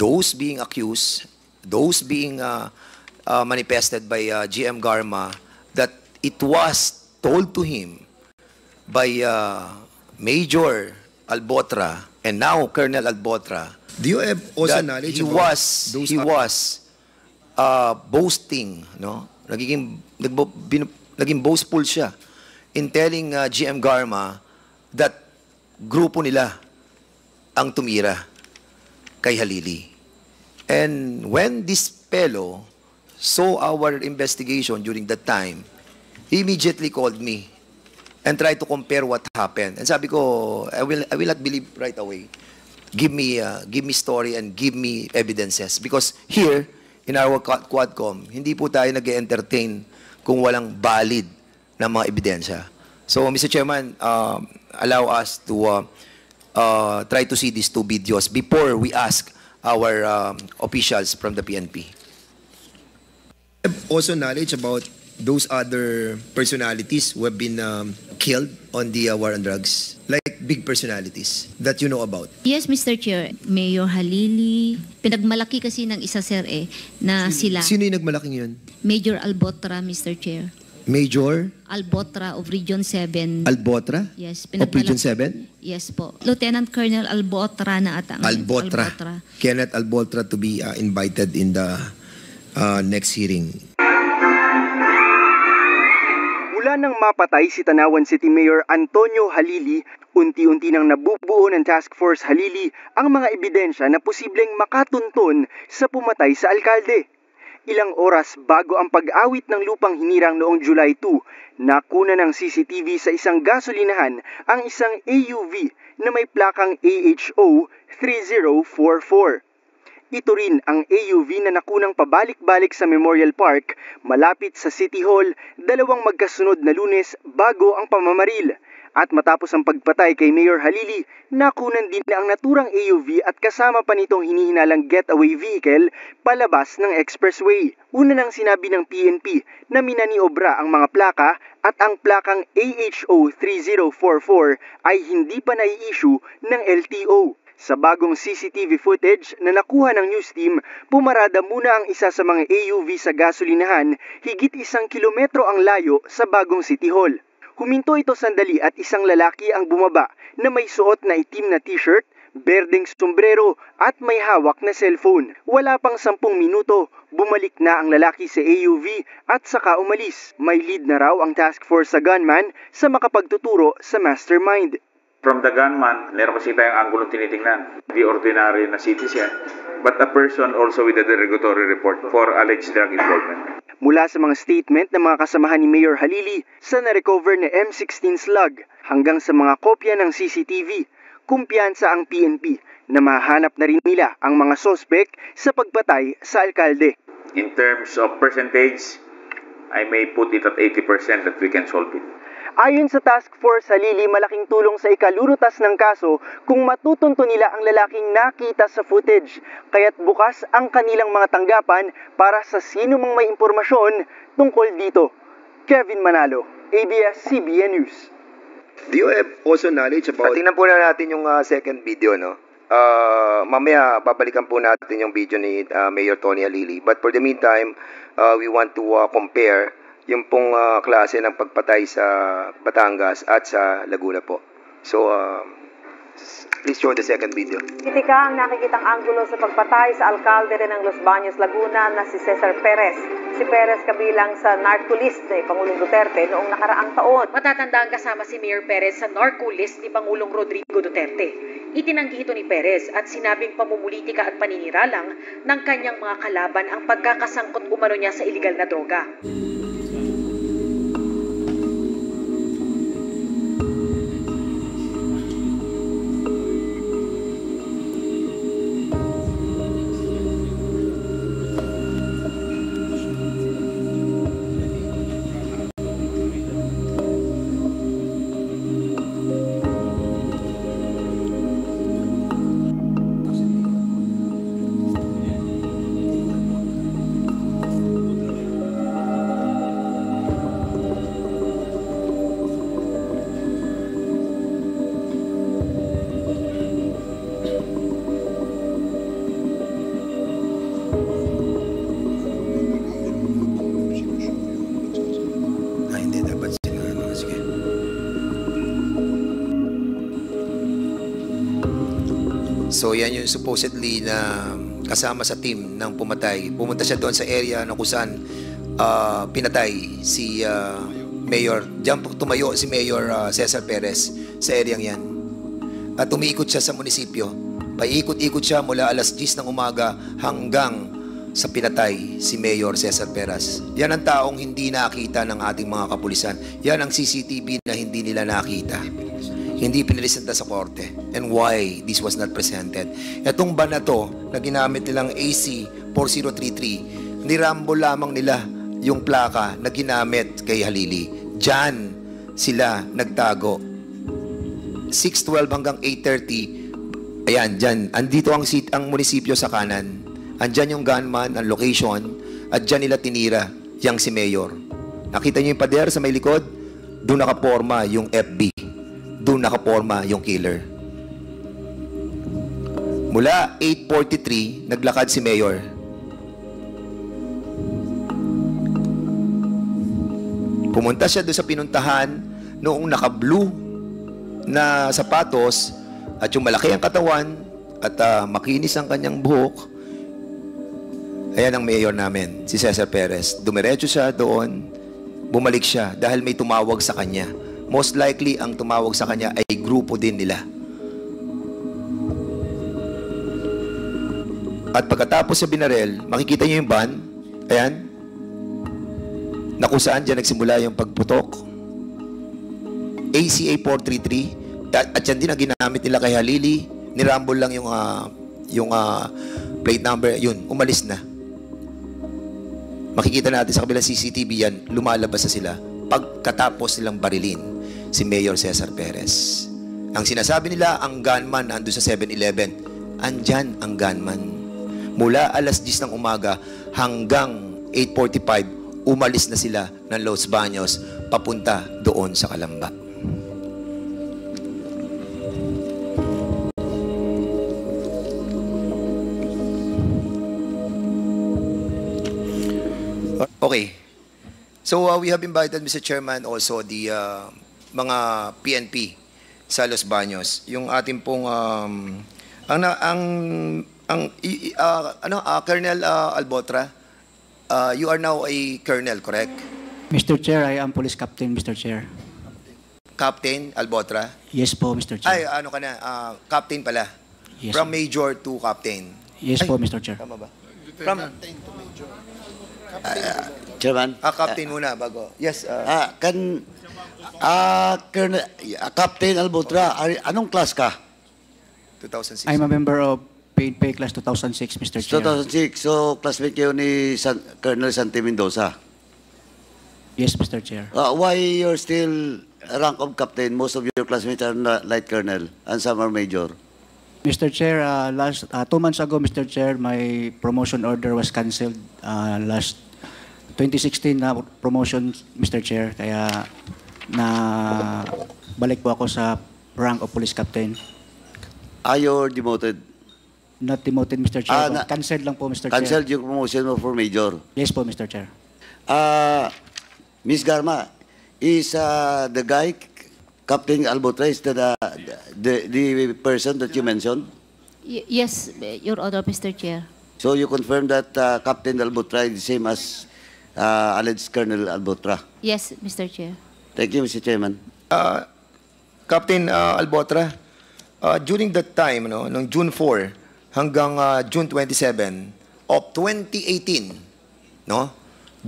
those being accused, those being manifested by GM Garma, that it was told to him by Major Albotra and now Colonel Albotra. Do you have also that knowledge he about was those he was boasting, no? Naging boastful siya in telling GM Garma that grupo nila ang tumira kay Halili. And when this fellow saw our investigation during that time, he immediately called me and tried to compare what happened. And sabi ko, I will not believe right away. Give me story and give me evidences. Because here, in our Quadcom, hindi po tayo nag-entertain kung walang valid na mga ebidensya. So, Mr. Chairman, allow us to try to see these two videos before we ask our officials from the PNP. Also knowledge about those other personalities who have been killed on the war on drugs, like big personalities that you know about? Yes, Mr. Chair. Mayor Halili, pinagmalaki kasi ng isa, sir, na sila. Sino yung nagmalaking yun? Major Albotra, Mr. Chair. Major? Albotra of Region 7. Albotra? Yes. Of Region 7? Yes po. Lieutenant Colonel Albotra na ata. Albotra. Kenneth Albotra to be invited in the next hearing. Mula nang mapatay si Tanawan City Mayor Antonio Halili, unti-unti nang nabubuo ng Task Force Halili ang mga ebidensya na posibleng makatuntun sa pumatay sa alkalde. Ilang oras bago ang pag-awit ng lupang hinirang noong July 2, nakuna ng CCTV sa isang gasolinahan ang isang AUV na may plakang AHO 3044. Ito rin ang AUV na nakunang pabalik-balik sa Memorial Park malapit sa City Hall 2 magkasunod na Lunes bago ang pamamaril. At matapos ang pagpatay kay Mayor Halili, nakunan din ang naturang AUV at kasama pa nitong hinihinalang getaway vehicle palabas ng expressway. Una nang sinabi ng PNP na minaniobra ang mga plaka at ang plakang AHO 3044 ay hindi pa nai-issue ng LTO. Sa bagong CCTV footage na nakuha ng news team, pumarada muna ang isa sa mga AUV sa gasolinahan higit 1 kilometro ang layo sa bagong City Hall. Huminto ito sandali at isang lalaki ang bumaba na may suot na itim na t-shirt, berdeng sombrero at may hawak na cellphone. Wala pang 10 minuto, bumalik na ang lalaki sa AUV at saka umalis. May lead na raw ang task force sa gunman sa makapagtuturo sa mastermind. From the gunman, meron kasi tayong anggulong tinitingnan. The ordinary na citizen, but a person also with a derogatory report for alleged drug involvement. Mula sa mga statement ng mga kasamahan ni Mayor Halili sa na-recover na M16 slug hanggang sa mga kopya ng CCTV, kumpiyansa ang PNP na mahanap na rin nila ang mga sospek sa pagpatay sa alkalde. In terms of percentage, I may put it at 80% that we can solve it. Ayon sa Task Force Halili, malaking tulong sa ikalulutas ng kaso kung matutunto nila ang lalaking nakita sa footage. Kaya't bukas ang kanilang mga tanggapan para sa sino mang may impormasyon tungkol dito. Kevin Manalo, ABS-CBN News. Do you have also knowledge about... Tingnan po na natin yung second video, no? Mamaya babalikan po natin yung video ni Mayor Tony Halili. But for the meantime, we want to compare yung pong klase ng pagpatay sa Batangas at sa Laguna po. So, please show the second video. Kritika ang nakikitang anggulo sa pagpatay sa alkalde rin ng Los Baños, Laguna na si Cesar Perez. Si Perez kabilang sa narco list ni Pangulong Duterte noong nakaraang taon. Matatandaan kasama si Mayor Perez sa narco list ni Pangulong Rodrigo Duterte. Itinanggi ito ni Perez at sinabing pamumulitika at paniniralang ng kanyang mga kalaban ang pagkakasangkot umano niya sa iligal na droga. So yan yung supposedly na kasama sa team ng pumatay. Pumunta siya doon sa area na kung saan pinatay si Mayor. Diyan tumayo si Mayor Cesar Perez sa area yan. At umiikot siya sa munisipyo. Paikot-ikot siya mula alas 10 ng umaga hanggang sa pinatay si Mayor Cesar Perez. Yan ang taong hindi nakita ng ating mga kapulisan. Yan ang CCTV na hindi nila nakita. Hindi piniresenta sa korte. And why this was not presented. Itong ban na to na ginamit nilang AC 4033, nirambol lamang nila yung plaka na ginamit kay Halili. Diyan sila nagtago. 6:12 hanggang 8:30. Ayan, dyan. Andito ang munisipyo sa kanan. Andyan yung gunman, ang location, at dyan nila tinira yang si Mayor. Nakita niyo yung pader sa may likod? Doon nakaporma yung FB. Doon nakaporma yung killer. Mula 8:43, naglakad si Mayor. Pumunta siya doon sa pinuntahan noong naka-blue na sapatos at yung malaki ang katawan at makinis ang kanyang buhok. Ayan ang mayor namin, si Cesar Perez. Dumiretso siya doon, bumalik siya dahil may tumawag sa kanya. Most likely, ang tumawag sa kanya ay grupo din nila. At pagkatapos sa binarel, makikita niyo yung van. Ayan. Na kung saan dyan nagsimula yung pagputok. ACA 433. At yan din ang ginamit nila kay Halili. Nirambol lang yung plate number. Yun, umalis na. Makikita natin sa kabilang CCTV yan, lumalabas na sila pagkatapos nilang barilin si Mayor Cesar Perez. Ang sinasabi nila, ang gunman nandun sa 7-Eleven. Andyan ang gunman. Mula alas 10 ng umaga hanggang 8:45, umalis na sila ng Los Baños papunta doon sa Calamba. Okay. So we have invited, Mr. Chairman, also the mga PNP sa Los Baños. Yung ating pong Colonel Albotra, you are now a colonel, correct? Mr. Chair, I am Police Captain, Mr. Chair. Captain Albotra? Yes po, Mr. Chair. Ay, ano ka na? Captain pala. Yes, From Major to Captain. Yes po, Mr. Chair. Tama ba? From Chairman. Captain muna bago. Yes. Colonel, Captain Albotra, anong class ka? 2006. I'm a member of Pay Class 2006, Mr. Chair. 2006. So, classmate kayo ni Colonel Santi Mendoza. Yes, Mr. Chair. Why you're still rank of captain? Most of your classmates are light colonel and some are major. Mr. Chair, 2 months ago, Mr. Chair, my promotion order was cancelled last 2016 na promotion, Mr. Chair. Kaya na balik po ako sa rank of Police Captain. You're demoted? Not demoted, Mr. Chair. Cancelled lang po, Mr. Chair. Cancelled yung promotion mo for major? Yes po, Mr. Chair. Ms. Garma, is the guy, Captain Albotra, is the person that you mentioned? Yes, Your Honor, Mr. Chair. So you confirm that Captain Albotra is the same as alleged Colonel Albotra? Yes, Mr. Chair. Thank you, Mr. Chairman. Captain Albotra, during that time, noong June 4 hanggang June 27 of 2018,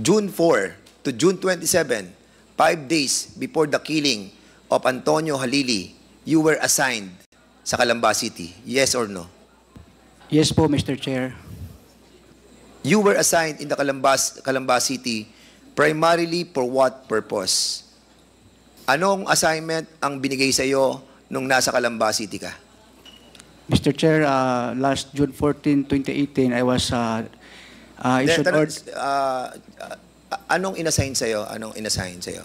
June 4 to June 27, 5 days before the killing of Antonio Halili, you were assigned sa Calamba City. Yes or no? Yes po, Mr. Chair. You were assigned in the Calamba City primarily for what purpose? Anong assignment ang binigay sa iyo nung nasa Calamba City ka? Mr. Chair, last June 14, 2018, I was issued order. Anong inassign sa iyo? Anong inassign sa iyo?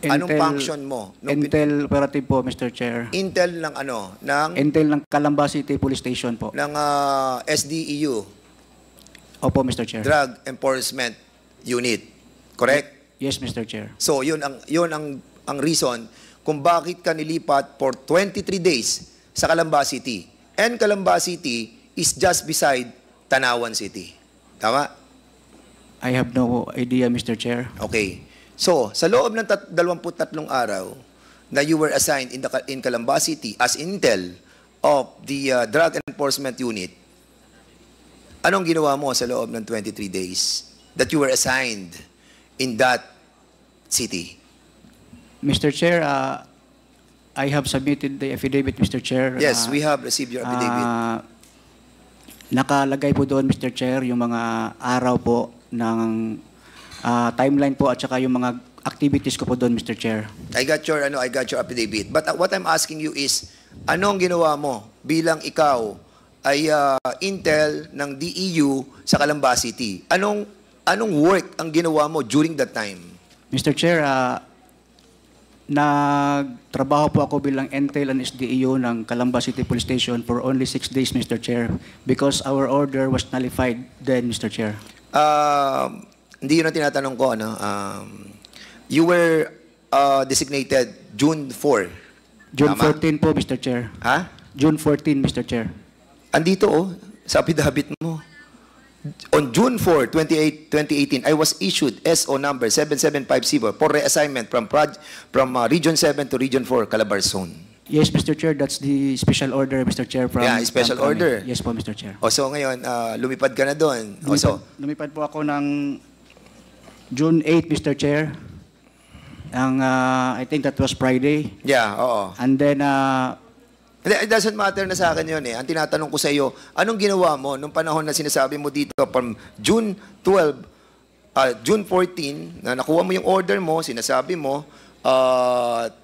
Anong function mo? Intel operative po, Mr. Chair. Intel ng ano? Intel ng Calamba City Police Station po. Ng SDEU? Opo, Mr. Chair. Drug Enforcement Unit. Correct? Yes, Mr. Chair. So, yun ang reason kung bakit ka nilipat for 23 days sa Calamba City. And Calamba City is just beside Tanawan City. Tama? I have no idea, Mr. Chair. Okay. So, sa loob ng 23 araw na you were assigned in Calamba City as intel of the Drug Enforcement Unit, anong ginawa mo sa loob ng 23 days that you were assigned in that city? Mr. Chair, I have submitted the affidavit, Mr. Chair. Yes, we have received your affidavit. Nakalagay po doon, Mr. Chair, yung mga araw po ng timeline po at saka yung mga activities ko po doon, Mr. Chair. I got your affidavit. But what I'm asking you is, anong ginawa mo bilang ikaw ay intel ng DEU sa Calamba City? Anong work ang ginawa mo during that time? Mr. Chair, nagtrabaho po ako bilang intel and SDEU ng Calamba City Police Station for only 6 days, Mr. Chair, because our order was nullified then, Mr. Chair. Hindi yun ang tinatanong ko. Ano? You were designated June 4. June Tama? 14 po, Mr. Chair. Ha? June 14, Mr. Chair. Andito sa affidavit mo. On June 4, 2018, I was issued SO number 7750 for reassignment from Region 7 to Region 4, Calabar Zone. Yes, Mr. Chair, that's the special order, Mr. Chair. Special order. Yes po, Mr. Chair. So ngayon, lumipad ka na doon. Lumipad po ako ng June 8, Mr. Chair. I think that was Friday. Yeah, oo. And then, it doesn't matter na sa akin yun eh. Ang tinatanong ko sa iyo, anong ginawa mo nung panahon na sinasabi mo dito from June 12, June 14, na nakuha mo yung order mo, sinasabi mo,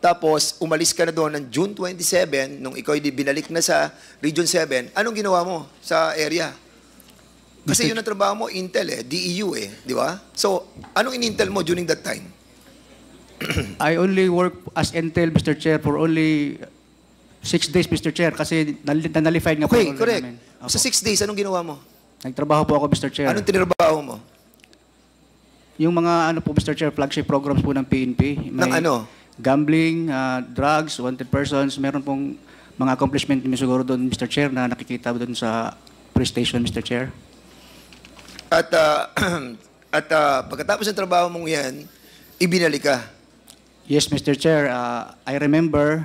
tapos umalis ka na doon ng June 27, nung ikaw binalik na sa Region 7, anong ginawa mo sa area? Kasi yun ang trabaho mo, Intel DEU di ba? So, anong in-Intel mo during that time? I only work as Intel, Mr. Chair, for only 6 days, Mr. Chair, kasi nalified nga po. Okay, correct. Sa 6 days, anong ginawa mo? Nagtrabaho po ako, Mr. Chair. Anong tinrabaho mo? Yung mga po, Mr. Chair, flagship programs po ng PNP. Ng ano? Gambling, drugs, wanted persons. Meron pong mga accomplishment siguro doon, Mr. Chair, na nakikita doon sa police station, Mr. Chair. At pagkatapos ng trabaho mong yan, ibinalik ka. Yes, Mr. Chair. I remember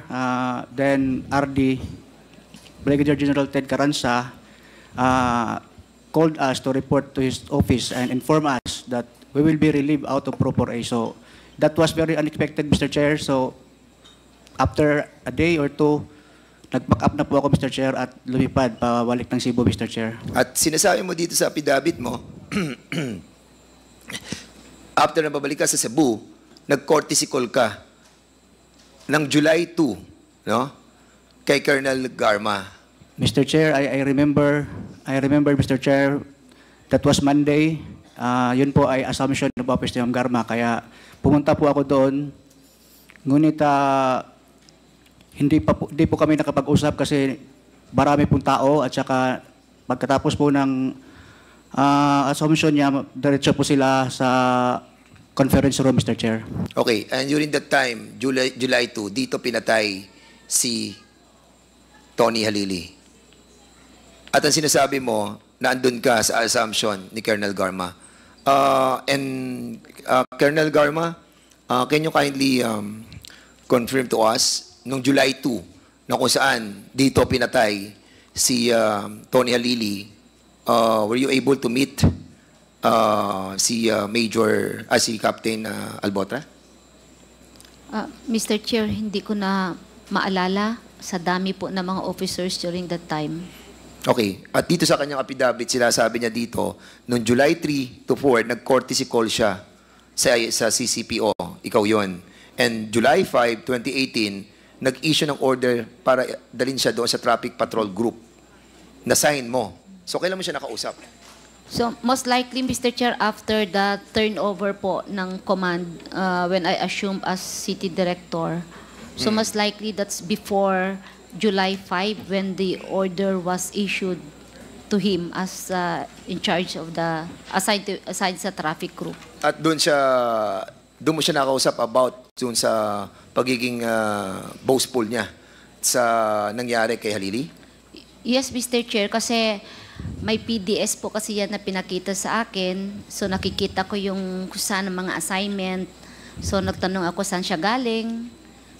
then RD, Brigadier General Ted Caranza, called us to report to his office and inform us that we will be relieved out of Pro 4A. So that was very unexpected, Mr. Chair. So after a day or two, nag-back up na po ako, Mr. Chair, at lumipad pabalik ng Cebu, Mr. Chair. At sinasabi mo dito sa affidavit mo, after na babalik ka sa Cebu, nag-courtesy call ka ng July 2, no? Kay Colonel Garma. Mr. Chair, I remember, Mr. Chair, that was Monday. Yun po ay assumption ng Office ni Ma'am Garma. Kaya pumunta po ako doon. Ngunit hindi po kami nakapag-usap kasi marami pong tao at saka pagkatapos po ng assumption niya, diretso po sila sa conference room, Mr. Chair. Okay, and during that time, July 2, dito pinatay si Tony Halili. At ang sinasabi mo, naandun ka sa assumption ni Colonel Garma. Colonel Garma, can you kindly confirm to us, nung July 2, na kung saan dito pinatay si Tony Halili, were you able to meet si Captain Albotra? Mr. Chair, hindi ko na maalala sa dami po ng mga officers during that time. Okay. At dito sa kanyang affidavit, sinasabi niya dito, noong July 3 to 4, nag-courtesy call siya sa CCPO. Ikaw yon. And July 5, 2018, nag-issue ng order para dalhin siya doon sa traffic patrol group. Na-sign mo. So, kailan mo siya nakausap? So, most likely, Mr. Chair, after the turnover po ng command when I assumed as city director. So, most likely, that's before July 5 when the order was issued to him as in charge of the assigned sa traffic group. At doon mo siya nakausap about doon sa pagiging boastful niya sa nangyari kay Halili? Yes, Mr. Chair, kasi may PDS po kasi yan na pinakita sa akin. So nakikita ko yung kung saan ang mga assignment. So nagtanong ako saan siya galing.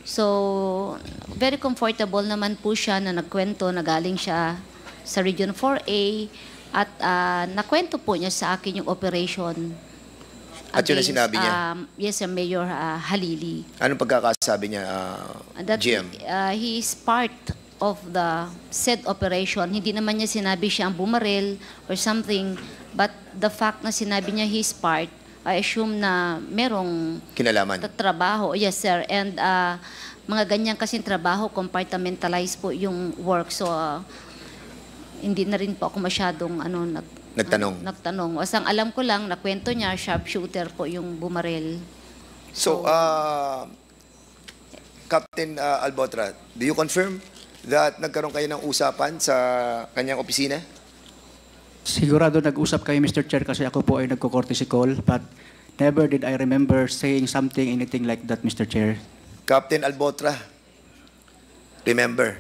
So very comfortable naman po siya na nagkwento na galing siya sa Region 4A at nakwento po niya sa akin yung operation. At yun ang sinabi niya? Yes, Mayor Halili. Anong pagkakasabi niya, That GM? he is part of the said operation. Hindi naman niya sinabi siya ang bumaril or something, but the fact na sinabi niya he is part, I assume na merong Kinalaman? trabaho. Yes, sir. And mga ganyan kasing trabaho, compartmentalize po yung work. So, hindi na rin po ako masyadong nagtanong. Asang alam ko lang, nakwento niya, sharpshooter po yung bumaril. So, Captain Albotra, do you confirm that nagkaroon kayo ng usapan sa kanyang opisina? Sigurado nag-usap kayo, Mr. Chair, kasi ako po ay nagko-courtesy call, but never did I remember saying something, anything like that, Mr. Chair. Captain Albotra, remember,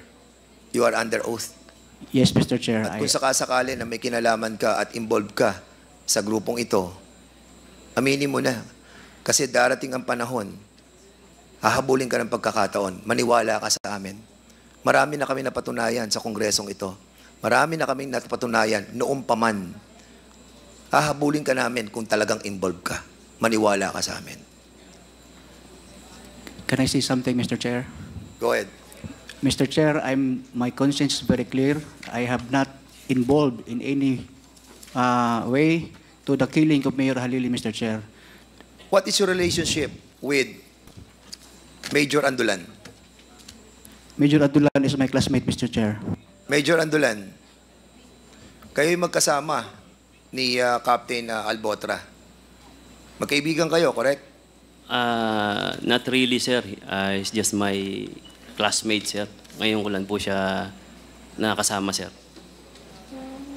you are under oath. Yes, Mr. Chair. At kung sakasakali na may kinalaman ka at involved ka sa grupong ito, aminin mo na. Kasi darating ang panahon, hahabulin ka ng pagkakataon, maniwala ka sa amin. Marami na kami napatunayan sa kongresong ito. Marami na kaming napatunayan noong paman. Hahabulin ka namin kung talagang involved ka. Maniwala ka sa amin. Can I say something, Mr. Chair? Go ahead. Mr. Chair, my conscience is very clear. I have not involved in any way to the killing of Mayor Halili, Mr. Chair. What is your relationship with Major Andulan? Major Adulan is my classmate, Mr. Chair. Major Andulan, kayo'y magkasama ni Captain Albotra. Magkaibigan kayo, correct? Not really, sir. It's just my classmate, sir. Ngayon ko lang po siya nakasama, sir.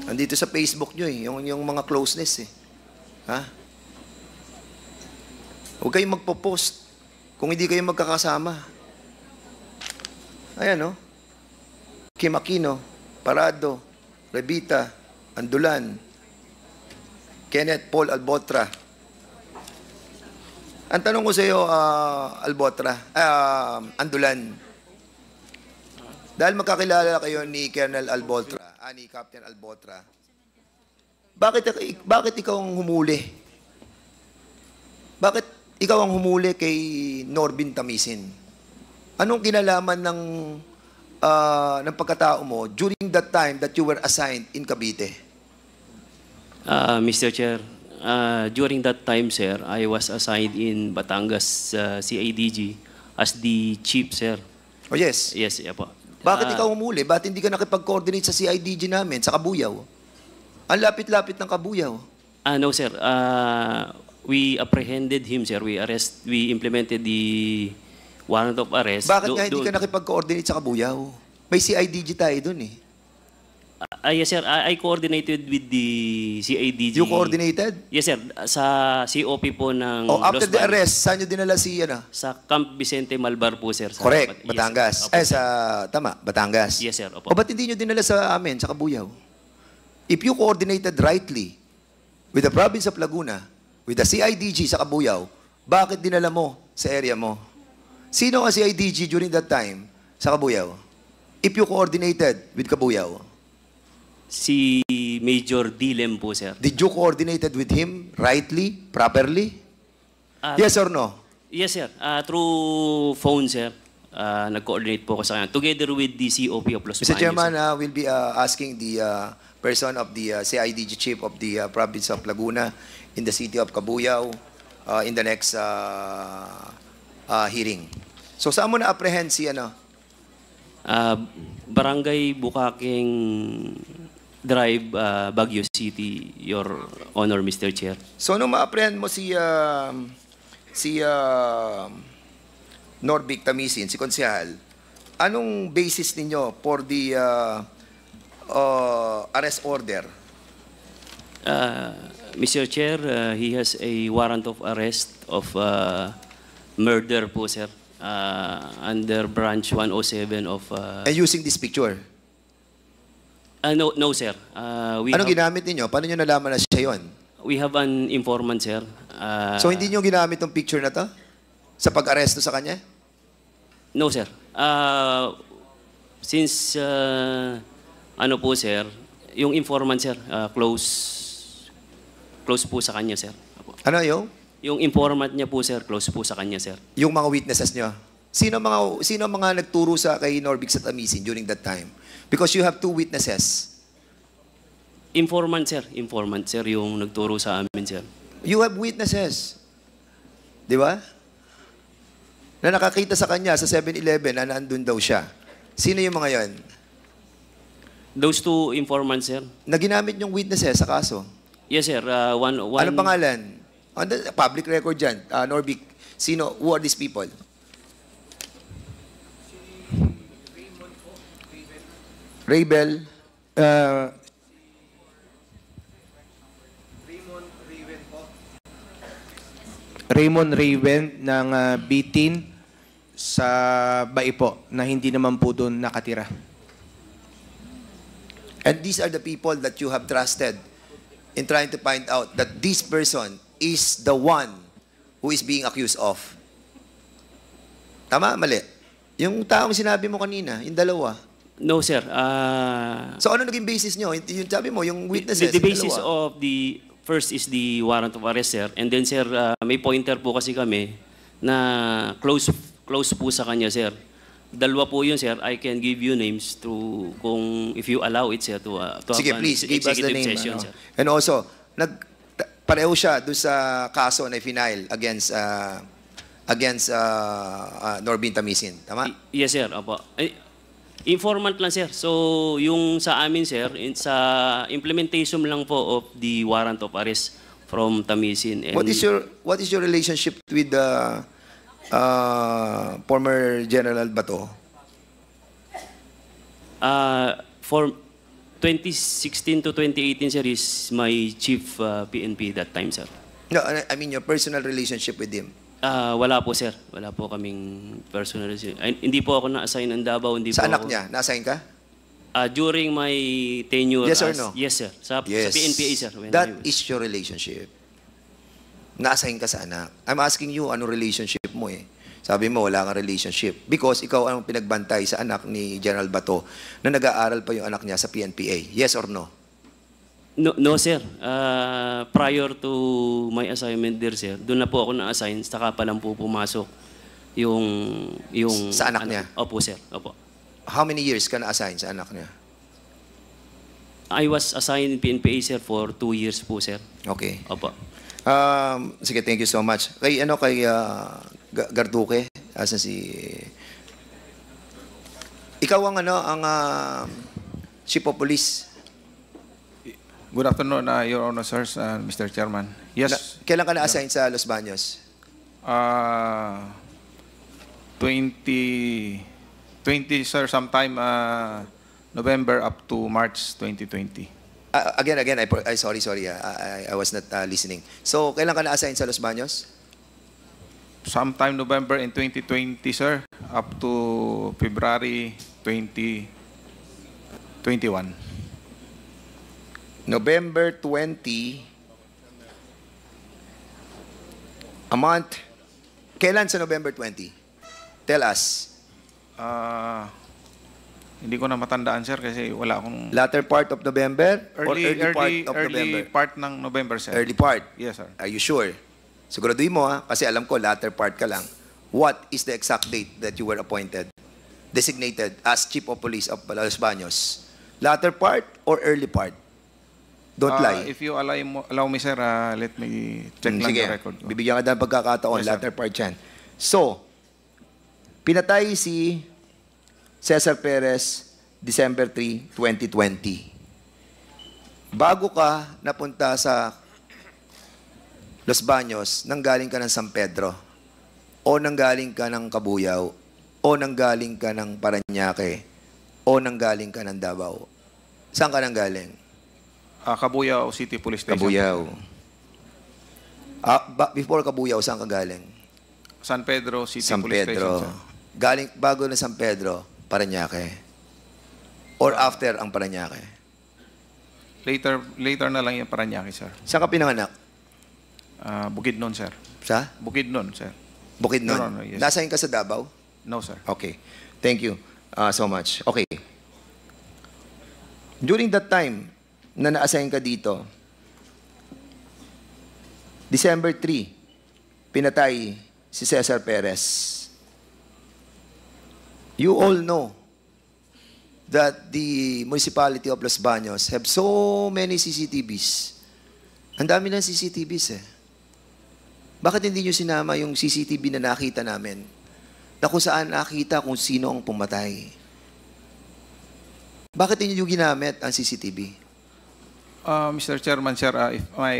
Andito sa Facebook nyo yung mga closeness Ha? Huwag kayong magpo-post kung hindi kayo magkakasama. Ayan, Kim Aquino, Parado, Revita, Andulan, Kenneth Paul Albotra. Ang tanong ko sa iyo, Andulan, dahil magkakilala kayo ni Colonel Albotra, ni Captain Albotra, bakit ikaw ang humuli? Bakit ikaw ang humuli kay Norbin Tamisin? Anong kinalaman ng pagkatao mo during that time that you were assigned in Cavite? Mr. Chair, during that time, sir, I was assigned in Batangas CIDG as the chief, sir. Oh, yes. Yes, yeah po. Bakit ikaw humuli? Bakit hindi ka nakipag-coordinate sa CIDG namin, sa Kabuyaw? Ang lapit-lapit ng Kabuyaw. No, sir. We apprehended him, sir. We implemented the warrant of arrest. Bakit nga hindi ka nakipag-coordinate sa Kabuyaw? May CIDG tayo dun Yes, sir. I coordinated with the CIDG. You coordinated? Yes, sir. Sa COP po ng after Los the Baños. arrest, saan nyo dinala si Sa Camp Vicente Malbar po, sir. Correct, Yes, Batangas. sir. Tama, Batangas. Yes, sir. Opo. O ba't hindi nyo dinala sa amin, sa Kabuyaw? If you coordinated rightly with the province of Laguna, with the CIDG sa Kabuyaw, bakit dinala mo sa area mo? Sino ang CIDG during that time sa Kabuyaw? If you coordinated with Kabuyaw? Si Major Dilem po, sir. Did you coordinated with him rightly, properly? Yes or no? Yes, sir. Through phone, sir. Nag-coordinate po ko sa kanya. Together with the COP of Los Baños. Mr. Chairman, we'll be asking the person of the CIDG chief of the province of Laguna in the city of Cabuyao in the next hearing. So saan mo na-apprehend si Barangay Bukaking Drive, Baguio City, Your Honor, Mr. Chair. So nung ma-apprehend mo si Norbic Tamisin, si Konsehal, anong basis ninyo for the arrest order? Mr. Chair, he has a warrant of arrest of murder po, sir. Under branch 107 of... And using this picture? No, sir. Anong ginamit ninyo? Paano nyo nalaman na siya yun? We have an informant, sir. So hindi nyo ginamit yung picture na to? Sa pag-aresto sa kanya? No, sir. Since, ano po, sir, yung informant, sir, close po sa kanya, sir. Ano yung? Yung informant niya po, sir, close po sa kanya, sir. Yung mga witnesses nyo? Sino mga nagturo sa kay Norbig sa Tamisin during that time? Because you have 2 witnesses. Informant, sir. Informant, sir, yung nagturo sa amin, sir. You have witnesses. Di ba? Na nakakita sa kanya sa 7-Eleven na nandun daw siya. Sino yung mga yon? Those 2 informants, sir. Na ginamit yung witnesses sa kaso? Yes, sir. Anong pangalan? On the public record dyan. Norbig, who are these people? Raybel. Raymond Raven ng B-10 sa Baipo na hindi naman po doon nakatira. And these are the people that you have trusted in trying to find out that this person is the one who is being accused of. Tama? Mali? Yung taong sinabi mo kanina, yung dalawa. No, sir. So ano naging basis nyo? Yung sabi mo, yung witnesses. The basis of the first is the warrant of arrest, sir. And then, sir, may pointer po kasi kami na close po sa kanya, sir. Dalawa po yun, sir. I can give you names to, kung if you allow it, sir, to sige, have please, an give us the executive name. session, sir. And also, pareho siya doon sa kaso na final against Norbin Tamisin. Tama? Yes, sir. Opo. Informant lang, sir. So, yung sa amin, sir, sa implementation lang po of the warrant of arrest from Tamisin. And What is your relationship with the former General Bato? For 2016 to 2018, sir, is my chief PNP that time, sir. No, I mean your personal relationship with him. Wala po, sir. Wala po kaming personal. Hindi po ako na-assign ng Davao. Sa anak niya, na-assign ka? During my tenure. Yes or no? Yes, sir. Sa Yes. PNPA, sir. That is your relationship. Na-assign ka sa anak. I'm asking you, ano relationship mo eh? Sabi mo, wala kang relationship. Because ikaw ang pinagbantay sa anak ni General Bato na nag-aaral pa yung anak niya sa PNPA. Yes or no? No, sir. Prior to my assignment there, sir, doon na po ako na-assign, saka pa lang po pumasok yung sa anak niya? Opo, sir. Opo. How many years ka na-assign sa anak niya? I was assigned in PNPA, sir, for 2 years po, sir. Okay. Opo. Sige, thank you so much. Kay Garduque, asan si... Ikaw ang chief of police. Good afternoon, Your Honor, sirs, Mr. Chairman. Yes. Kailan ka na-assign sa Los Baños? 20, sir, sometime November up to March 2020. Again, sorry. I was not listening. So, kailan ka na-assign sa Los Baños? Sometime November in 2020, sir, up to February 2021. November 20, a month. Kailan sa November 20? Tell us. Hindi ko na matandaan, sir, kasi wala akong... Latter part of November or early part of November? Early part ng November, sir. Early part? Yes, sir. Are you sure? Siguraduhin mo, ha? Kasi alam ko, latter part ka lang. What is the exact date that you were appointed, designated as Chief of Police of Los Baños? Latter part or early part? Don't lie. If you allow me, sir, let me check lang Sige, yung record ko. bibigyan ka ng pagkakataon, Yes, latter part yan. So, pinatay si Cesar Perez December 3, 2020. Bago ka napunta sa Los Baños, nanggaling ka ng San Pedro, o nanggaling ka ng Cabuyao, o nanggaling ka ng Parañaque, o nanggaling ka ng Davao. Saan ka nanggaling? Cabuyao City Police Station. Cabuyao. Before Cabuyao, saan ka galing? San Pedro City San Police Pedro. Station, sir. Galing, bago na San Pedro, Parañaque. Or after ang Parañaque? Later na lang yung Paranaque, sir. Saan ka pinanganak? Bukidnon, sir. Sa? Bukidnon, sir. Bukidnon? No, yes. Nasaan ka sa Davao? No, sir. Okay. Thank you so much. Okay. During that time na na-assign ka dito, December 3, pinatay si Cesar Perez. You all know that the municipality of Los Baños have so many CCTVs. Ang dami ng CCTVs eh. Bakit hindi nyo sinama yung CCTV na nakita namin? Na kung saan nakita kung sino ang pumatay? Bakit hindi nyo ginamit ang CCTV? Mr. Chairman, sir, if my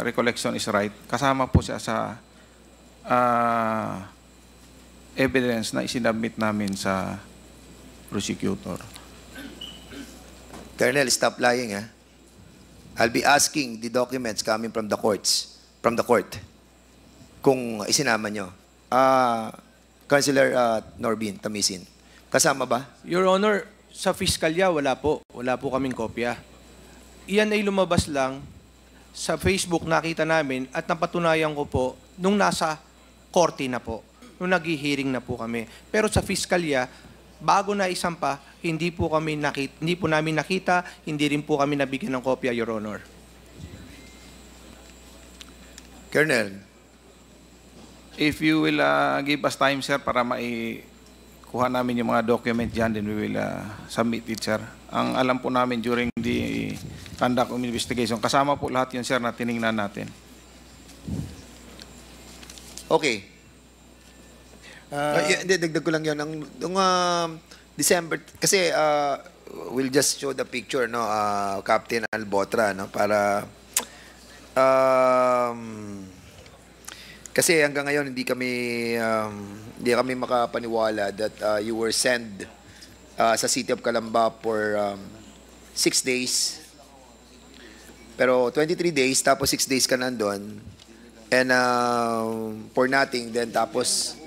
recollection is right, kasama po siya sa evidence na isinabmit namin sa prosecutor. Colonel, stop lying, ha? I'll be asking the documents coming from the court, kung isinama nyo. Councilor Norbin Tamisin, kasama ba? Your Honor, sa Fiskalya, wala po. Wala po kaming kopya. Iyan ay lumabas lang sa Facebook, nakita namin at napatunayan ko po nung nasa korte na po, nung nag-hearing na po kami. Pero sa Fiskalya, bago na isampa, hindi po namin nakita, hindi rin po kami nabigyan ng kopya, Your Honor. Colonel, If you will give us time, sir, para kuha namin yung mga document dyan, then we will submit it, sir. Ang alam po namin during the conduct of investigation, kasama po lahat yun, sir, na tiningnan natin. okay. Hindi, dagdag ko lang yun. Nung December, kasi we'll just show the picture, no, Captain Albotra, no, para kasi hanggang ngayon hindi kami makapaniwala that you were sent sa City of Calamba for 6 days. Pero 23 days, tapos 6 days ka nandun. And for nothing, then tapos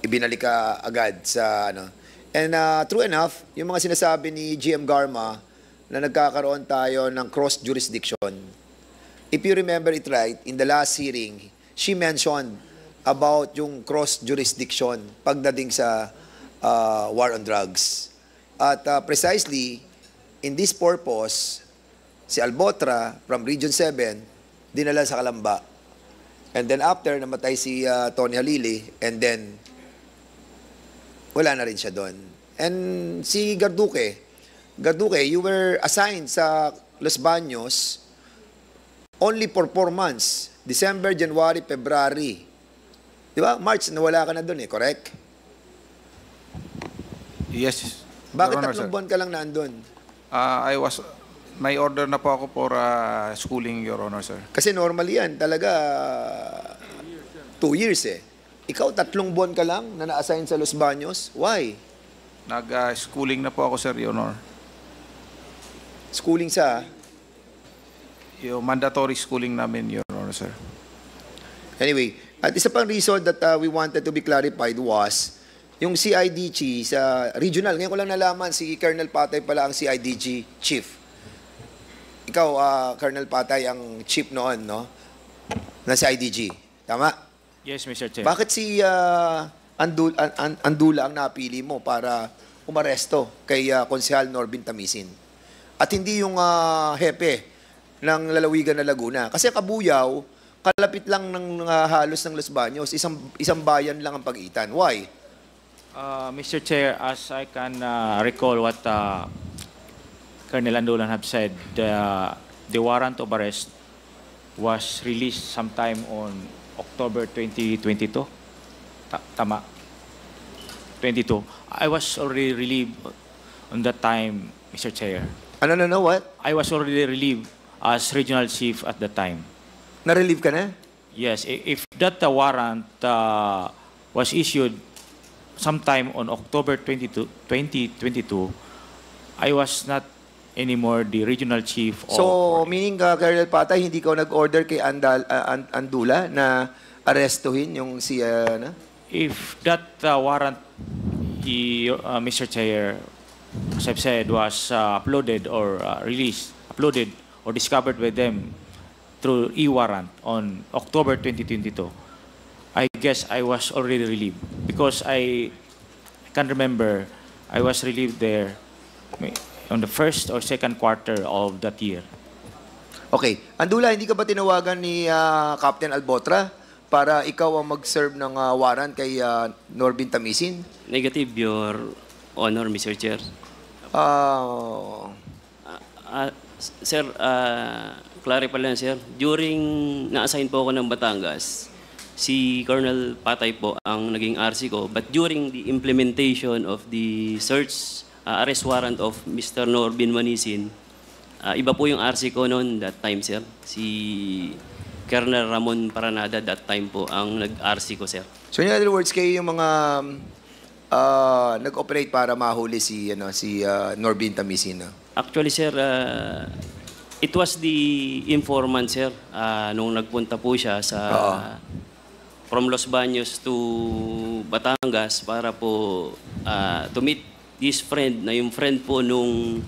ibinalik ka agad sa ano. And true enough, yung mga sinasabi ni GM Garma na nagkakaroon tayo ng cross jurisdiction. If you remember it right, in the last hearing, she mentioned about yung cross jurisdiction pagdating sa war on drugs. At precisely in this purpose, si Albotra from Region 7 dinala sa Calamba. And then after, namatay si Tony Halili, and then wala na rin siya doon. And si Garduque, you were assigned sa Los Baños only for 4 months. December, January, February. Di ba? March, nawala ka na doon eh, correct? Yes. Bakit Your Honor, 3 sir. buwan ka lang nandun? May order na po ako for schooling, Your Honor, sir. Kasi normal yan, talaga 2 years eh. Ikaw, 3 buwan ka lang na na-assign sa Los Baños. Why? Nag-schooling na po ako, sir, Your Honor. Schooling sa? Yung mandatory schooling namin, Your Honor, sir. Anyway, at isa pang reason that we wanted to be clarified was yung CIDG sa regional. Ngayon ko lang nalaman, si Colonel Patay pala ang CIDG chief. Ikaw, Colonel Patay, ang chief noon, no? Na CIDG. Tama? Yes, Mr. Chair. Bakit si Andula ang napili mo para umaresto kay Konsehal Norbin Tamisin? At hindi yung hepe ng lalawigan na Laguna. Kasi Kabuyaw, kalapit lang ng halos ng Los Baños, isang bayan lang ang pagitan. Why? Mr. Chair, as I can recall what Colonel Andulan have said, the warrant of arrest was released sometime on October 2022. Tama. 22. I was already relieved on that time, Mr. Chair. Ano, what? I was already relieved as regional chief at the time. Na-relieve ka na? Yes. If that warrant was issued sometime on October 2022, I was not anymore the regional chief. So, meaning, Colonel Patay, hindi ka nag-order kay Andula na arestuhin yung si... If that warrant, Mr. Chair, as I've said, was uploaded or released uploaded or discovered by them through e-warrant on October 2022, I guess I was already relieved because I can remember I was relieved there on the first or second quarter of that year. Okay. Andula, hindi ka ba tinawagan ni Captain Albotra para ikaw ang mag-serve ng warrant kay Norbin Tamisin? Negative, Your Honor, Mr. Chair. Sir, clarify lang, sir. During na-assign po ako ng Batangas, si Colonel Patay po ang naging RC ko. But during the implementation of the search, arrest warrant of Mr. Norbin Manisin, iba po yung RC ko noon that time, sir. Si Colonel Ramon Paranada that time po ang nag-RC ko, sir. So in other words, kayo yung mga nag-operate para mahuli si Norbin Tamisin? Actually, sir, it was the informant, sir, nung nagpunta po siya sa from Los Baños to Batangas para po to meet his friend, na yung friend po nung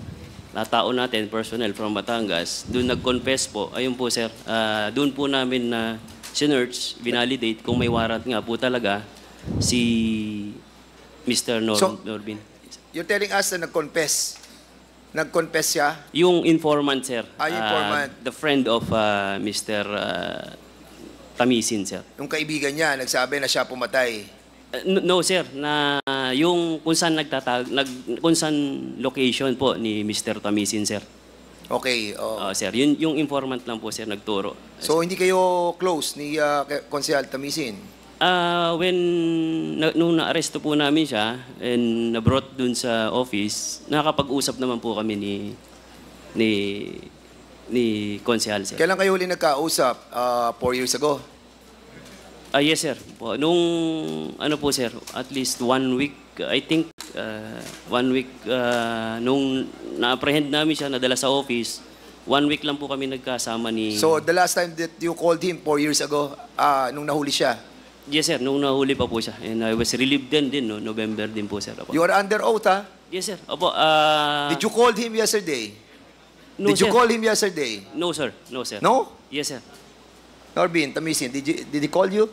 tao natin, personnel from Batangas. Doon nag-confess po. Ayun po, sir. Doon po namin na sinearch, binalidate kung may warrant nga po talaga si Mr. Norbin. You're telling us na nag-confess? Nag-confess siya? Yung informant, sir. Yung informant. The friend of Mr. Tamisin, sir. Yung kaibigan niya, nagsabi na siya pumatay? No, sir. Na yung kung saan kung saan location po ni Mr. Tamisin, sir. Okay. Sir, yung informant lang po, sir, nagturo. So, hindi kayo close ni Konsehal Tamisin? Nung na-arresto po namin siya and na-brought dun sa office, nakakapag-usap naman po kami ni Konsehal, sir. Kailan kayo huli nagkausap? 4 years ago? Yes, sir. Nung, po, sir, at least 1 week, I think, 1 week, nung na-apprehend namin siya, nadala sa office, 1 week lang po kami nagkasama ni... So, the last time that you called him, 4 years ago, nung nahuli siya? Yes, sir. Nung nahuli pa po siya. And I was relieved din, no? November din po, sir. Opo. You are under oath, ha? Yes, sir. Opo. Did you call him yesterday? No, Did you sir. call him yesterday? No, sir. No, sir. No? Yes, sir. Norbin Tamisin, did he call you?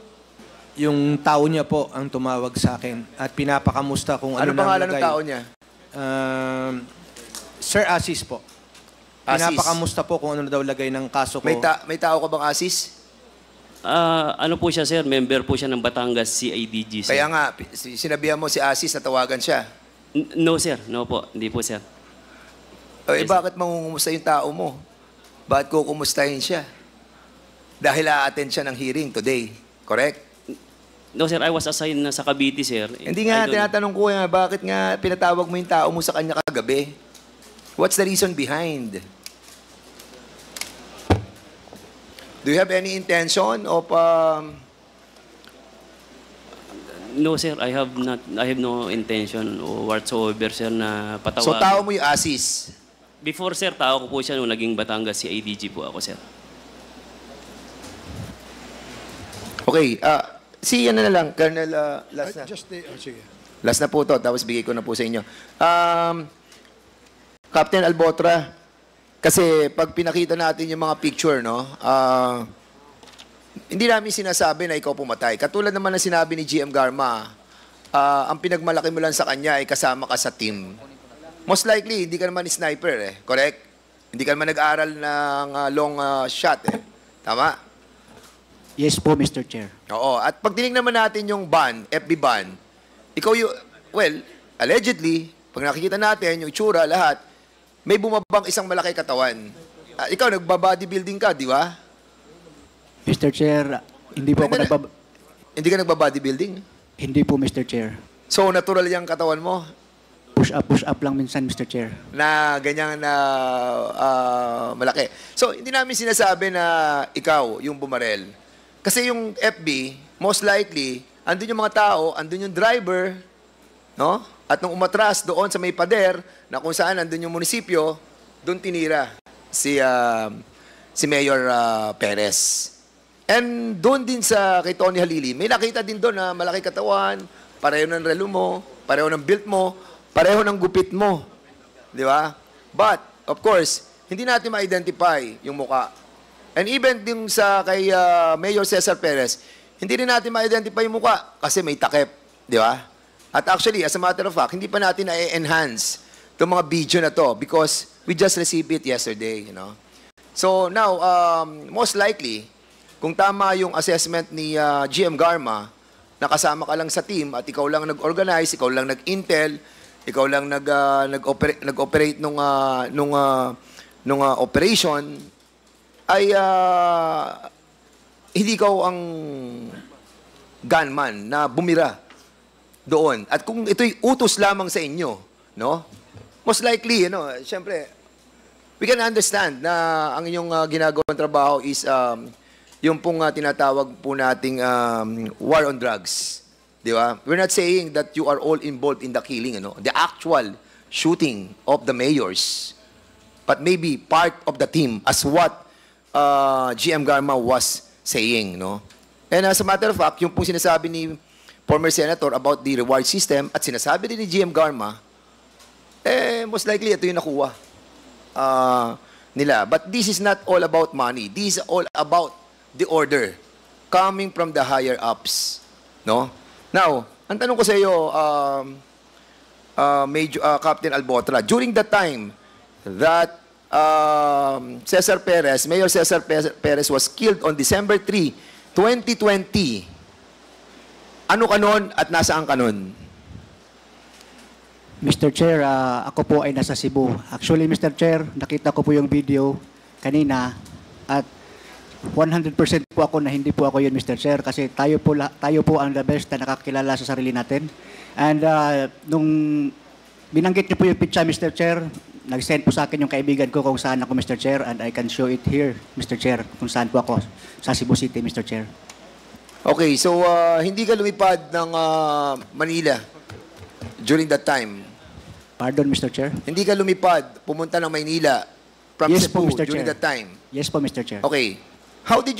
Yung tao niya po ang tumawag sa akin at pinapakamusta kung ano pangalan ng tao niya? Sir Asis po. Asis. Pinapakamusta po kung ano daw lagay ng kaso ko. May tao ka bang Asis? Ano po siya, sir? Member po siya ng Batangas CIDG, sir. Kaya nga, sinabihan mo si Asis na tawagan siya. No, sir. No po. Hindi po, sir. Yes, bakit mangungumusta yung tao mo? Bakit kukumustahin siya? Dahil a-attend siya ng hearing today. Correct? No, sir. I was assigned na sa Cavite, sir. Hindi nga, tinatanong ko nga, bakit nga pinatawag mo yung tao mo sa kanya kagabi? What's the reason behind? Do you have any intention of... No, sir. I have no intention whatsoever, sir, na patawag. So, tao mo yung Asis? Before, sir, tao ko po siya nung naging Batangas CIDG po ako, sir. Okay. Ano na lang, Colonel, last na. Sige. Last na po to, tapos bigay ko na po sa inyo. Captain Albotra, kasi pag pinakita natin yung mga picture, no, hindi namin sinasabi na ikaw pumatay. Katulad naman na sinabi ni GM Garma, ang pinagmalaki mo lang sa kanya ay kasama ka sa team. Most likely, hindi ka naman sniper, correct? Hindi ka naman nag-aral ng long shot, Tama? Yes po, Mr. Chair. Oo. At pag tinignan naman natin yung ban, FB ban, ikaw allegedly, pag nakikita natin yung itsura, lahat, may bumabang isang malaki katawan. Ikaw, nagba-bodybuilding ka, di ba? Mr. Chair, hindi po ako Hindi ka nagba-bodybuilding? Hindi po, Mr. Chair. So, natural yung katawan mo? Push up lang minsan, Mr. Chair. Na ganyan na malaki. So, hindi namin sinasabi na ikaw yung bumarel. Kasi yung FB, most likely, andun yung mga tao, andun yung driver, no? At nung umatras doon sa may pader, na kung saan andun yung munisipyo, doon tinira si Mayor Perez. And doon din kay Tony Halili, may nakita din doon na malaki katawan, pareho ng relo mo, pareho ng build mo, pareho ng gupit mo. Di ba? But, of course, hindi natin ma-identify yung muka. And even yung sa kay Mayor Cesar Perez, hindi rin natin ma-identify yung muka kasi may takip, di ba? At actually, as a matter of fact, hindi pa natin na-enhance itong mga video na to because we just received it yesterday, you know. So now, most likely, kung tama yung assessment ni GM Garma, nakasama ka lang sa team at ikaw lang nag-organize, ikaw lang nag-intel, ikaw lang nag-operate nung operation, ay hindi ikaw ang gunman na bumira doon. At kung ito'y utos lamang sa inyo, no? Most likely, syempre, we can understand na ang inyong ginagawang trabaho is yung pong tinatawag po nating war on drugs. Di ba? We're not saying that you are all involved in the killing, the actual shooting of the mayors, but maybe part of the team as what GM Garma was saying, no? And as a matter of fact, yung pong sinasabi ni former senator about the reward system at sinasabi din ni GM Garma, most likely ito yung nakuha nila. But this is not all about money. This is all about the order coming from the higher ups, no? Now, ang tanong ko sa iyo, Captain Albotra, during the time that Mayor Cesar Perez was killed on December 3, 2020, ano ka nun at nasaan ka nun? Mr. Chair, ako po ay nasa Cebu. Actually, Mr. Chair, nakita ko po yung video kanina at 100% po ako na hindi po ako yun, Mr. Chair, kasi tayo po ang the best na nakakilala sa sarili natin. And nung binanggit niyo po yung picture, Mr. Chair, nag-send po sa akin yung kaibigan ko kung saan ako, Mr. Chair, and I can show it here, Mr. Chair, kung saan po ako sa Cebu City, Mr. Chair. Okay, so hindi ka lumipad ng Manila during that time? Pardon, Mr. Chair? Hindi ka lumipad, pumunta ng Maynila from Yes Cebu po, Mr. during Chair. that time? Yes po, Mr. Chair. Okay. How did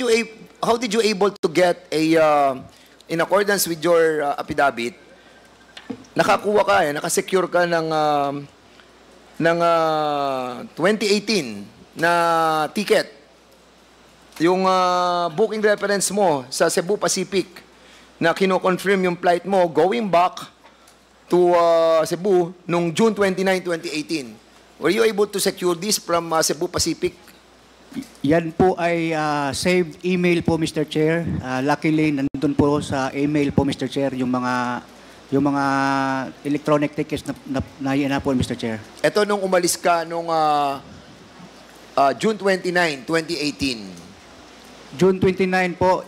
you able to get a in accordance with your affidavit, nakakuha ka nakasecure ka ng 2018 na ticket. Yung booking reference mo sa Cebu Pacific na kino-confirm yung flight mo going back to Cebu nung June 29, 2018. Were you able to secure this from Cebu Pacific? Yan po ay saved email po, Mr. Chair. Luckily, nandun po sa email po, Mr. Chair, yung mga electronic tickets na po, Mr. Chair. Ito nung umalis ka nung June 29, 2018. June 29 po,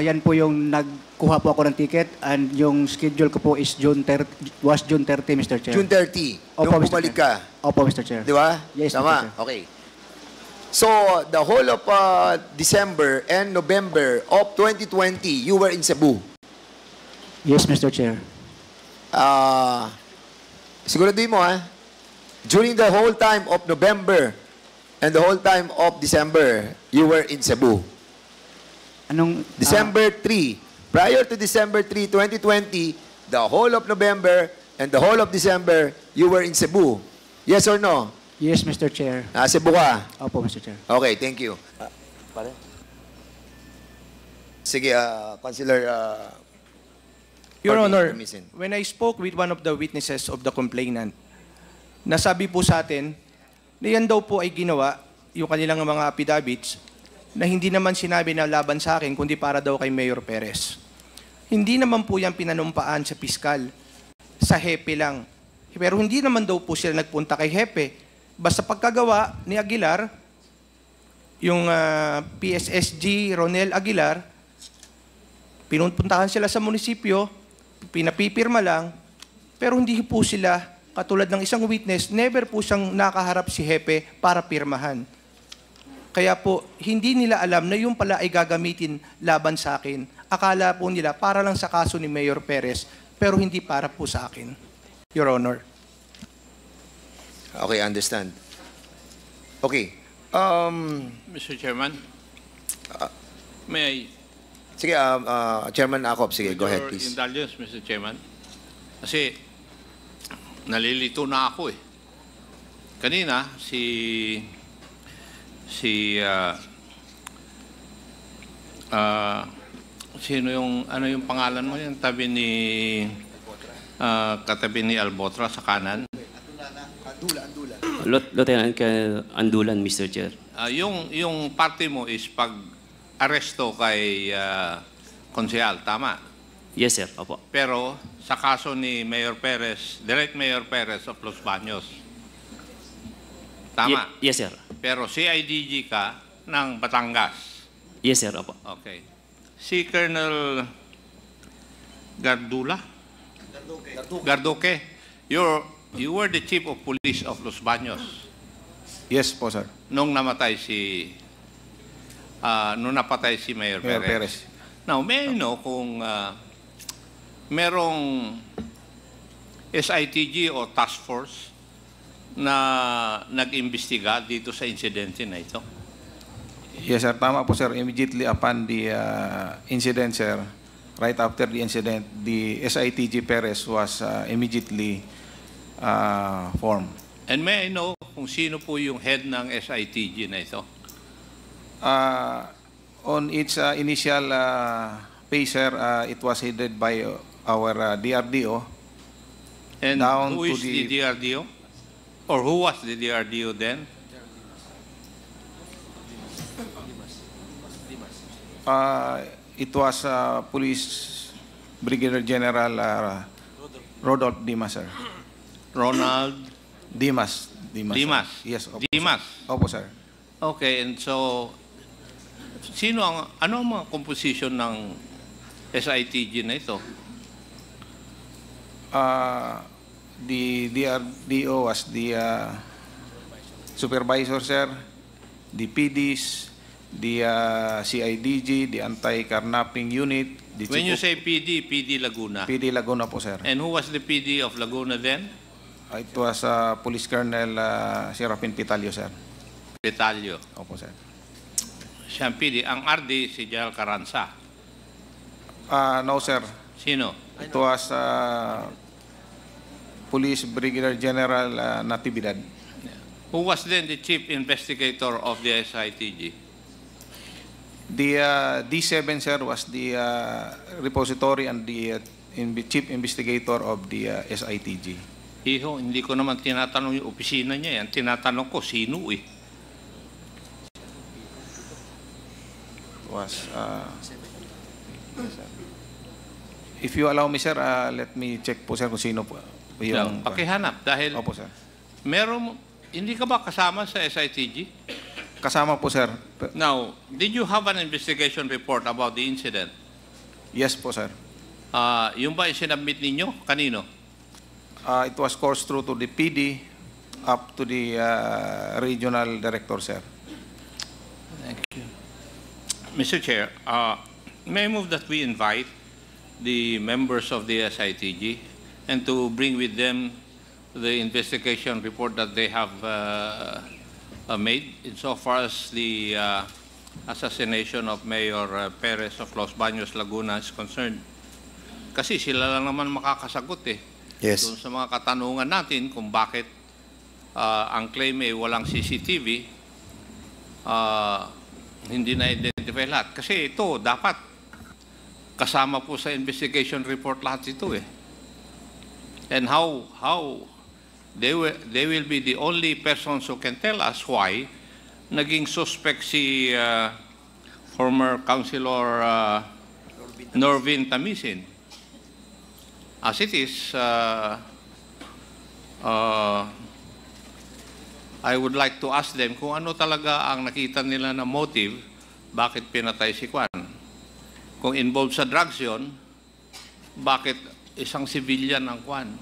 yan po yung nagkuha po ako ng ticket and yung schedule ko po is June 30, Mr. Chair. June 30, Opo, nung Mr. bumalik Chair. ka. Opo, Mr. Chair. Di ba? Yes, Tama? Mr. Chair. Okay. So, the whole of December and November of 2020, you were in Cebu? Yes, Mr. Chair. Siguraduhin mo, during the whole time of November and the whole time of December, you were in Cebu? Anong December 3. Prior to December 3, 2020, the whole of November and the whole of December, you were in Cebu? Yes or no? Yes, Mr. Chair. Cebu ka? Opo, Mr. Chair. Okay, thank you. Pare? Sige, Councilor. Your Party, Honor, Tumisin. when I spoke with one of the witnesses of the complainant, nasabi po sa atin na yan daw po ay ginawa, yung kanilang mga affidavits, na hindi naman sinabi na laban sa akin, kundi para daw kay Mayor Perez. Hindi naman po yan pinanumpaan sa piskal, sa hepe lang. Pero hindi naman daw po sila nagpunta kay hepe. Basta pagkagawa ni Aguilar, yung PSSG Ronel Aguilar, pinunpuntahan sila sa munisipyo, pinapipirma lang, pero hindi po sila, katulad ng isang witness, never po siyang nakaharap si hepe para pirmahan. Kaya po, hindi nila alam na yung pala ay gagamitin laban sa akin. Akala po nila para lang sa kaso ni Mayor Perez, pero hindi para po sa akin, Your Honor. Okay, understand. Okay. Mr. Chairman, may I... Sige, Chairman Acop, sige, go ahead, Your please. indulgence, Mr. Chairman. Kasi nalilito na ako eh. Kanina, si si sino yung ano yung pangalan mo yung tabi ni katabi ni Albotra sa kanan? Lieutenant Andulan, Mr. Chair. Yung party mo is pag aresto kay konsehal, tama? Yes, sir. Opo. Pero sa kaso ni Mayor Perez, Direct Mayor Perez of Los Baños, tama? Yes, sir. Pero CIDG ka ng Batangas. Yes, sir. Opo. Okay. Si Colonel Garduque, you were the chief of police of Los Baños. Yes po, sir. Nung napatay si Mayor Perez. Now, may I know kung merong SITG o task force na nag-imbestiga dito sa insidente na ito? Yes, sir. Tama po, sir. Immediately upon the incident, sir, right after the incident, the SITG Perez was immediately formed. And may I know kung sino po yung head ng SITG na ito? On its initial phase, sir, it was headed by our DRDO. And down who to is the DRDO? Or who was the DRDO then? It was Police Brigadier General Rodolph Dimas, sir. Ronald Dimas. Dimas. Sir. Yes, opo, Dimas. Sir. Opo, sir. Okay, and so ano ang mga composition ng SITG na ito? The DRDO was the supervisor, sir, the PDs, the CIDG, the anti-carnapping unit. When you say PD Laguna. PD Laguna po, sir. And who was the PD of Laguna then? It was Police Colonel Serafin Pitalio, sir. Pitalio. Opo, sir. Siya ang PD. Ang RD si General Carranza. No, sir. Sino? It was Police Brigadier General Natividad. Who was then the chief investigator of the SITG? The D7, sir, was the repository and the chief investigator of the SITG. Iho, hindi ko naman tinatanong yung opisina niya yan. Tinatanong ko, sino eh? Was, if you allow me, sir, let me check po, sir, kung sino po yung... Pakihanap dahil... Opo, sir. Hindi ka ba kasama sa SITG? Kasama po, sir. Now, did you have an investigation report about the incident? Yes po, sir. Yung ba isinabmit ninyo? Kanino? It was coursed through to the PD up to the regional director, sir. Thank you. Mr. Chair, may I move that we invite the members of the SITG and to bring with them the investigation report that they have made insofar as the assassination of Mayor Perez of Los Baños, Laguna is concerned. Kasi sila lang naman makakasagot eh. Yes. Doon sa mga katanungan natin kung bakit ang claim ay walang CCTV, hindi na-identify lahat. Kasi ito, dapat kasama po sa investigation report lahat ito eh. And how they will be the only persons who can tell us why naging suspect si former Councilor Norvin Tamisin. As it is, I would like to ask them kung ano talaga ang nakita nila na motive, bakit pinatay si Kwan. Kung involved sa drugs yun, bakit isang civilian ang Kwan?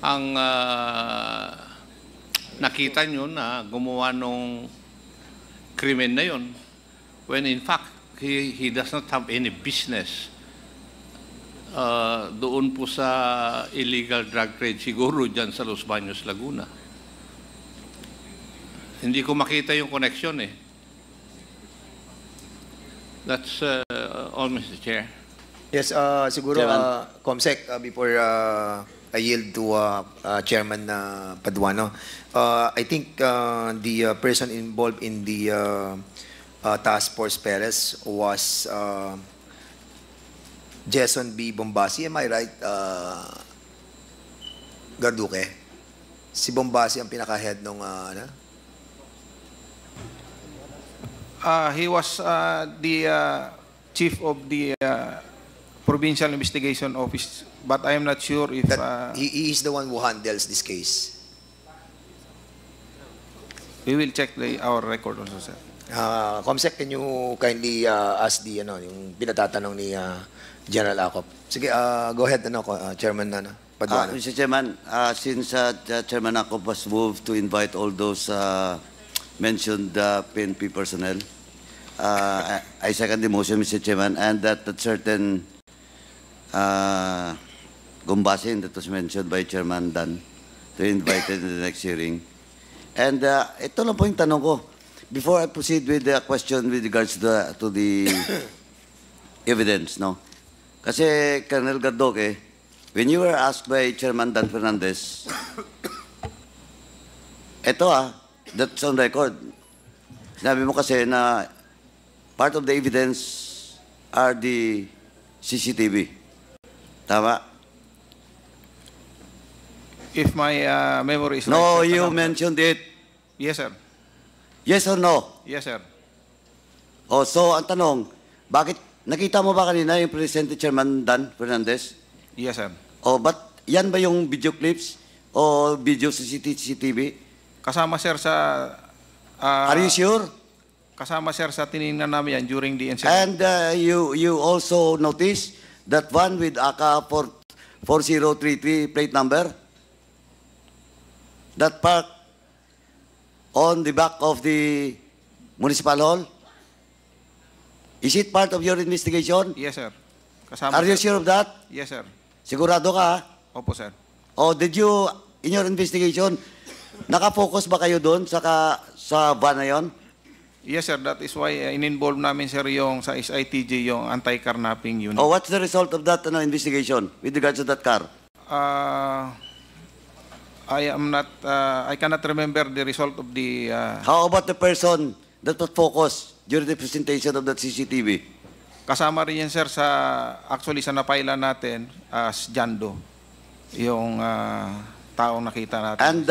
Ang nakita nyo na gumawa nung krimen na yun, when in fact, he does not have any business doon po sa illegal drug trade siguro dyan sa Los Baños, Laguna. Hindi ko makita yung connection eh. That's all, Mr. Chair. Yes, siguro, Comsec, before I yield to Chairman Paduano. I think the person involved in the task force Perez was Jason B. Bombasi. Am I right, Garduque? Si Bombasi ang pinaka-head nung ano? He was the chief of the Provincial Investigation Office, but I am not sure if... he is the one who handles this case. We will check our record also, sir. Comsec, can you kindly ask the, yung pinatatanong ni General Acop? Sige, go ahead, Chairman Paduano. Mr. Chairman, since Chairman Acop was moved to invite all those mentioned PNP personnel, I second the motion, Mr. Chairman, and that certain Gumbasin that was mentioned by Chairman Dan to be invited in the next hearing. And ito lang po yung tanong ko. Before I proceed with the question with regards to the evidence, no? Kasi, Colonel Gardoque, when you were asked by Chairman Dan Fernandez, ito that's on record. Sinabi mo kasi na part of the evidence are the CCTV. Tama? If my memory is No, right, you mentioned it. Yes, sir. Yes or no? Yes, sir. Oh, so ang tanong, bakit nakita mo ba kanina yung Presidente Chairman Dan Fernandez? Yes, sir. Oh, but yan ba yung video clips o video sa CCTV? Kasama, sir, sa... Are you sure? Kasama, sir, sa tinignan namin yan during the incident. And you also notice that one with ACA 4033 plate number that parked on the back of the municipal hall? Is it part of your investigation? Yes, sir. Kasama, Are you sir. sure of that? Yes, sir. Sigurado ka? Opo, sir. O did you, in your investigation, nakafocus ba kayo doon sa van na yon? Yes, sir. That is why in-involve namin, sir, yung sa SITG, yung anti-carnapping unit. Oh, what's the result of that investigation with regards to that car? I cannot remember the result of the... How about the person that was focused during the presentation of that CCTV? Kasama rin yan, sir, actually sa napaila natin as Jando, yung taong nakita natin. And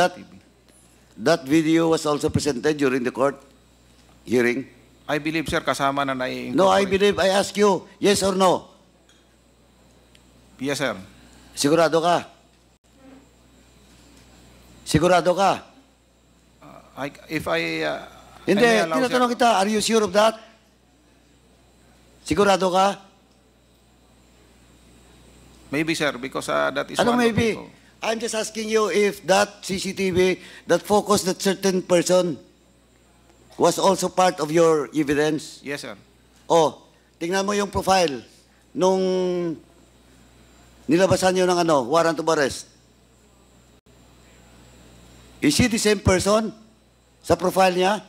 that video was also presented during the court hearing? I believe, sir, kasama na nai-incorporate. No, I believe, I ask you, yes or no? Yes, sir. Sigurado ka? Sigurado ka? Hindi, tinatanong kita, are you sure of that? Sigurado ka? Maybe, sir, because that is Ano one maybe? of the... I'm just asking you if that CCTV that focused that certain person was also part of your evidence. Yes, sir. Oh, tingnan mo yung profile nung nilabasan nyo ng warrant of arrest. Is he the same person sa profile niya?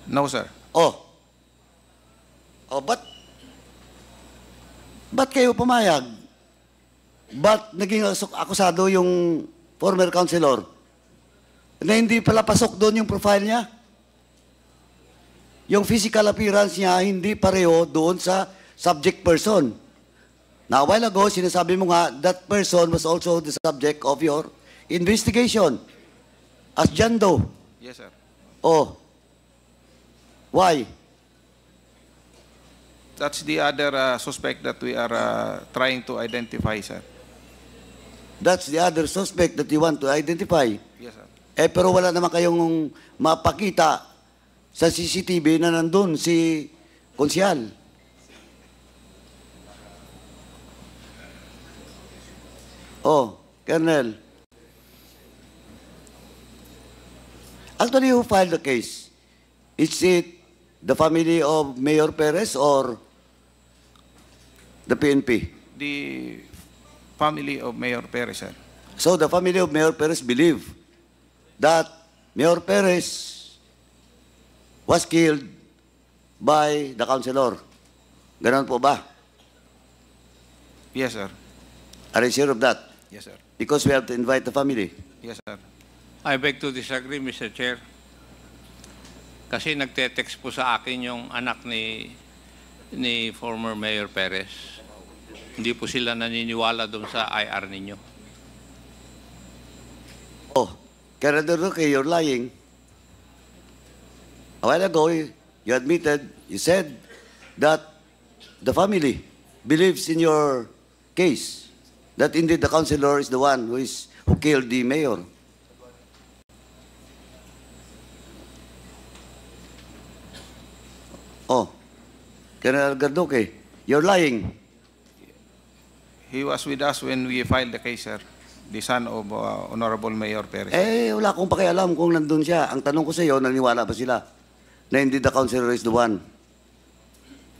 No, sir. Oh, ba't kayo pumayag? Ba't naging akusado yung former councilor? Na hindi pala pasok doon yung profile niya? Yung physical appearance niya hindi pareho doon sa subject person. Now, a while ago, sinasabi mo nga, that person was also the subject of your investigation as John Doe. Yes, sir. Oh. Why? That's the other suspect that we are trying to identify, sir. That's the other suspect that you want to identify. Yes, sir. Pero wala naman kayong mapakita sa CCTV na nandun si Konsyal. Oh, Colonel. Actually, who filed the case? Is it the family of Mayor Perez or the PNP? The family of Mayor Perez, sir. So the family of Mayor Perez believe that Mayor Perez was killed by the councilor. Ganon po ba? Yes, sir. Are you sure of that? Yes, sir. Because we have to invite the family. Yes, sir. I beg to disagree, Mr. Chair. Kasi nagte-text po sa akin yung anak ni former Mayor Perez. Hindi po sila naniniwala doon sa IR ninyo. Oh, Colonel Roque, you're lying. A while ago, you admitted, you said that the family believes in your case, that indeed the councilor is the one who killed the mayor. Oh, Colonel Garduque, you're lying. He was with us when we filed the case, sir. The son of Honorable Mayor Perez. Eh, wala akong pakialam kung nandun siya. Ang tanong ko sa iyo, naniwala ba sila na hindi the councilor is the one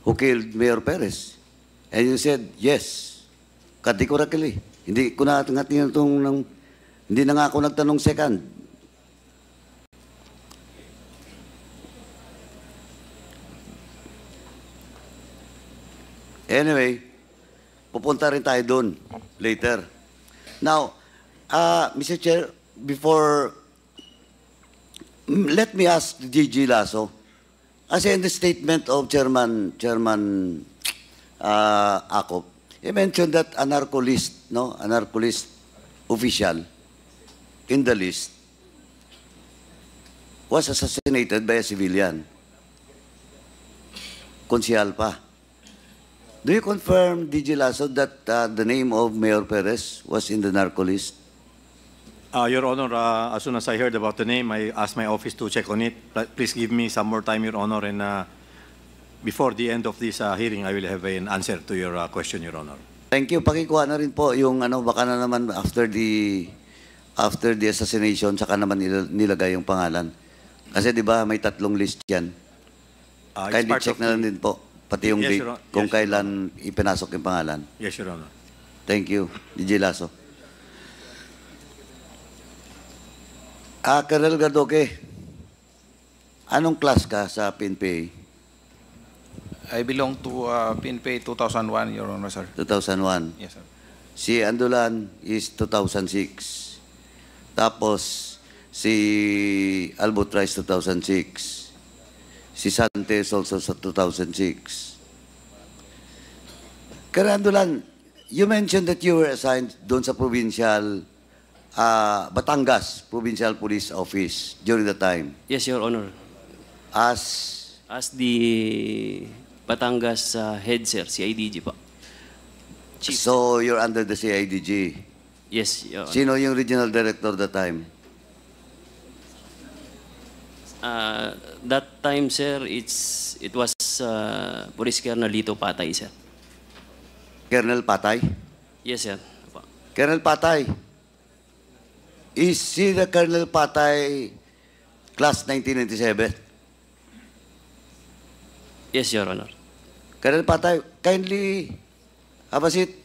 who killed Mayor Perez? And you said, yes. Categorically. Hindi ko na tinatong hindi na nga ako nagtanong second. Anyway, pupunta rin tayo doon later. Now, Mr. Chair, before, let me ask Gigi Lasso, kasi in the statement of Chairman Acop, he mentioned that a narco-list official in the list was assassinated by a civilian. Konsyal pa. Do you confirm, DG Lasso, that the name of Mayor Perez was in the narco list? Your Honor, as soon as I heard about the name, I asked my office to check on it. Please give me some more time, Your Honor, and before the end of this hearing, I will have an answer to your question, Your Honor. Thank you. Pakikuha na rin po yung baka na naman after the assassination, saka naman nilagay yung pangalan. Kasi di ba may 3 list yan. Kindly check na lang din po. Pati yung date, kung kailan ipinasok yung pangalan. Yes, Your Honor. Thank you, DJ Lasso. Colonel Garduque, anong class ka sa PNP? I belong to PNP 2001, Your Honor, sir. 2001? Yes, sir. Si Andulan is 2006. Tapos, si Albutrice 2006. Si Santes also sa 2006. Karandulan, you mentioned that you were assigned doon sa provincial, Batangas Provincial Police Office during the time. Yes, Your Honor. As the Batangas head, sir, CIDG pa. Chief. So, you're under the CIDG? Yes, Your Honor. Sino yung regional director that time? That time, sir, it was Police Colonel Lito Patay, sir. Colonel Patay? Yes, sir. Colonel Patay. Is he the Colonel Patay class 1997? Yes, Your Honor. Colonel Patay, kindly have a seat.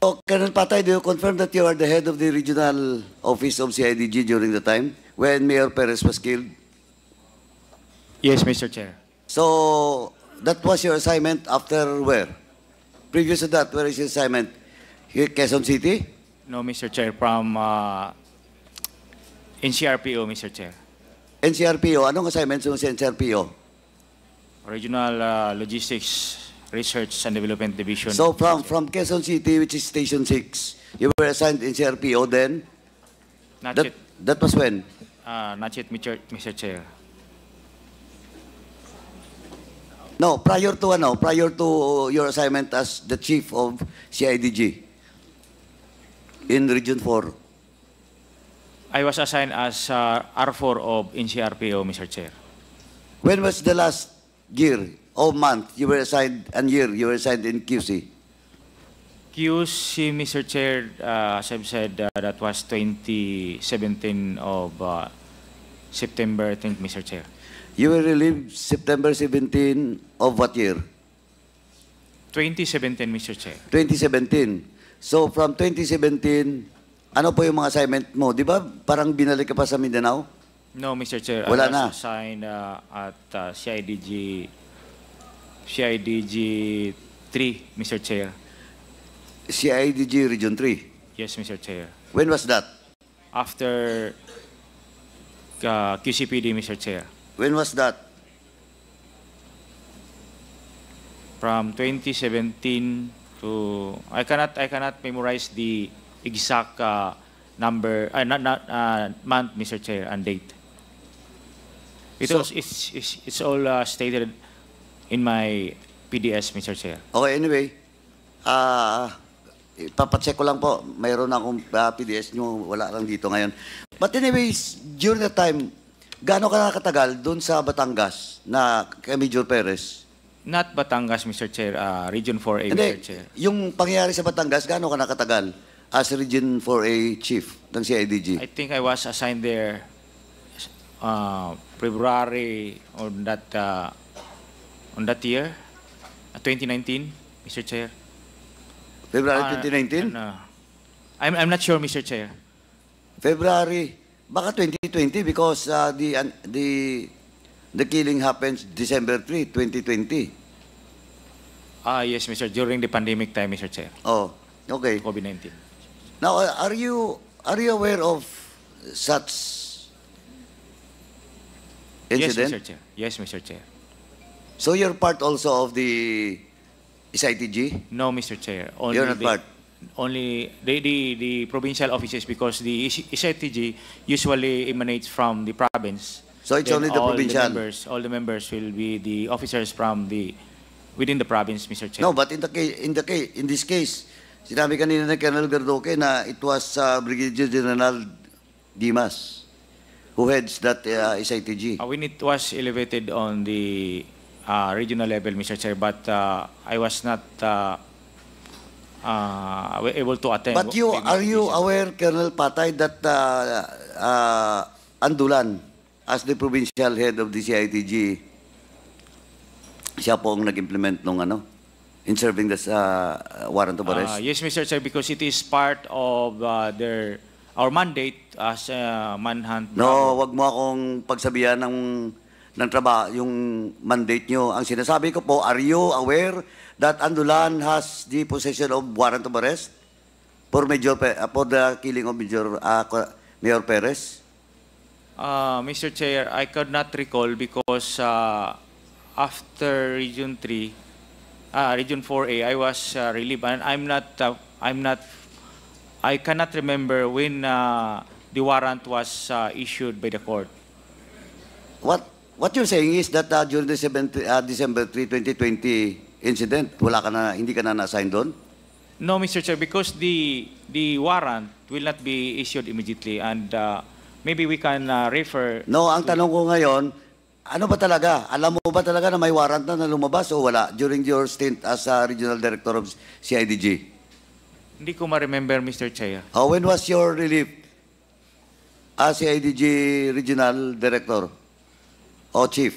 So, Colonel Patay, do you confirm that you are the head of the regional office of CIDG during the time when Mayor Perez was killed? Yes, Mr. Chair. So, that was your assignment after where? Previous to that, where is your assignment? Quezon City? No, Mr. Chair, from NCRPO, Mr. Chair. NCRPO, anong assignment sa NCRPO? Regional Logistics Research and Development Division. So from Quezon City, which is Station 6, you were assigned in CRPO then? Not yet. That was when? Not yet, Mr. Chair. No, prior to your assignment as the chief of CIDG in Region 4. I was assigned as R4 of NCRPO, Mr. Chair. When was the last year or month you were assigned, and year you were assigned in QC? QC, Mr. Chair, as I've said, that was 2017 of September, I think, Mr. Chair. You were relieved September 17 of what year? 2017, Mr. Chair. 2017. So from 2017 Ano po yung mga assignment mo? Di ba parang binalik ka pa sa Mindanao? No, Mr. Chair. Wala I na. was assigned at CIDG 3, Mr. Chair. CIDG Region 3? Yes, Mr. Chair. When was that? After QCPD, Mr. Chair. When was that? From 2017 to I cannot memorize the exact number month, Mr. Chair, and date. It's all stated in my PDS, Mr. Chair. Okay, anyway. Papacheck ko lang po. Mayroon akong PDS nyo. Wala lang dito ngayon. But anyways, during that time, gaano ka nakatagal doon sa Batangas na kay Major Perez? Not Batangas, Mr. Chair. Region 4A, Hindi, Mr. Chair. yung pangyayari sa Batangas, gaano ka nakatagal as Region 4A Chief ng CIDG? I think I was assigned there February on that year, 2019, Mr. Chair. February 2019? I'm not sure, Mr. Chair. February, baka 2020 because the killing happens December 3, 2020. Yes, Mr. During the pandemic time, Mr. Chair. Oh, okay. COVID-19. Now, are you aware of such incident? Yes, Mr. Chair. Yes, Mr. Chair. So you're part also of the SITG? No, Mr. Chair. Only You're not part? Only the provincial offices, because the SITG usually emanates from the province. So it's only the provincial? All the members will be the officers from within the province, Mr. Chair. No, but in this case, sinabi kanina ni Colonel Gardoque na it was Brigadier General Dimas who heads that SITG. When it was elevated on the regional level, Mr. Chair, but I was not able to attend. But are you aware, Colonel Patay, that Andulan, as the provincial head of the CITG, siya po ang nag-implement nung in serving the warrant of arrest? Yes, Mr. Chair, because it is part of our mandate as manhunt. No, wag mo akong pagsabihan ng trabaho, yung mandate nyo. Ang sinasabi ko po, are you aware that Andulan has the possession of warrant of arrest for the killing of Mayor Perez? Mr. Chair, I could not recall because after Region 3, Region 4A, I was relieved, and I cannot remember when the warrant was issued by the court. What you're saying is that during the December 3, 2020 incident, hindi ka na na-assign doon? No, Mr. Chair, because the warrant will not be issued immediately, and maybe we can refer. No, ang tanong ko ngayon, ano ba talaga? Alam mo ba talaga na may warrant na lumabas o wala during your stint as Regional Director of CIDG? Hindi ko ma-remember, Mr. Chair. When was your relief as CIDG Regional Director o Chief?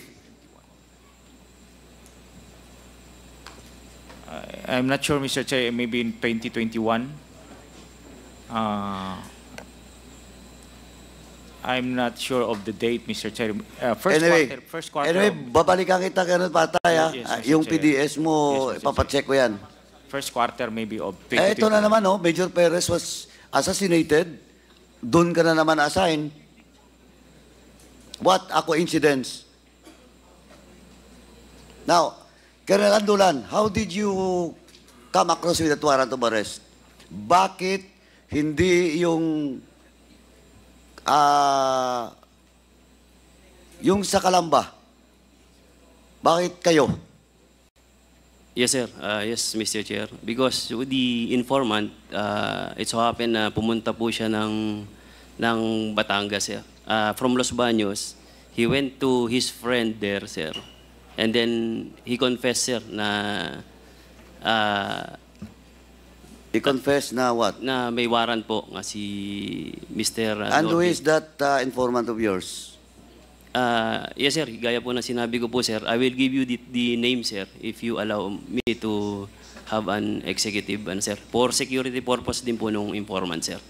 I'm not sure, Mr. Chair. Maybe in 2021. I'm not sure of the date, Mr. Chair. First quarter. Anyway, babalikan kita ganun patay. Yes, yung Chair. PDS mo, papacheck ko yan. First quarter maybe of 2021. Ito na naman, Major Perez was assassinated. Doon ka na naman assign. What a coincidence. Now, Colonel Andulan, how did you come across with that warrant of arrest? Bakit hindi yung sa Calamba? Bakit kayo? Yes, sir. Yes, Mr. Chair. Because with the informant, it so happened na pumunta po siya ng Batangas, sir. From Los Baños, he went to his friend there, sir. And then he confessed, sir, na he confessed na what? Na may warrant po nga si Mr. And who is that informant of yours? Yes, sir. Gaya po na sinabi ko po, sir. I will give you the name, sir, if you allow me to have an executive, for security purpose din po nung informant, sir.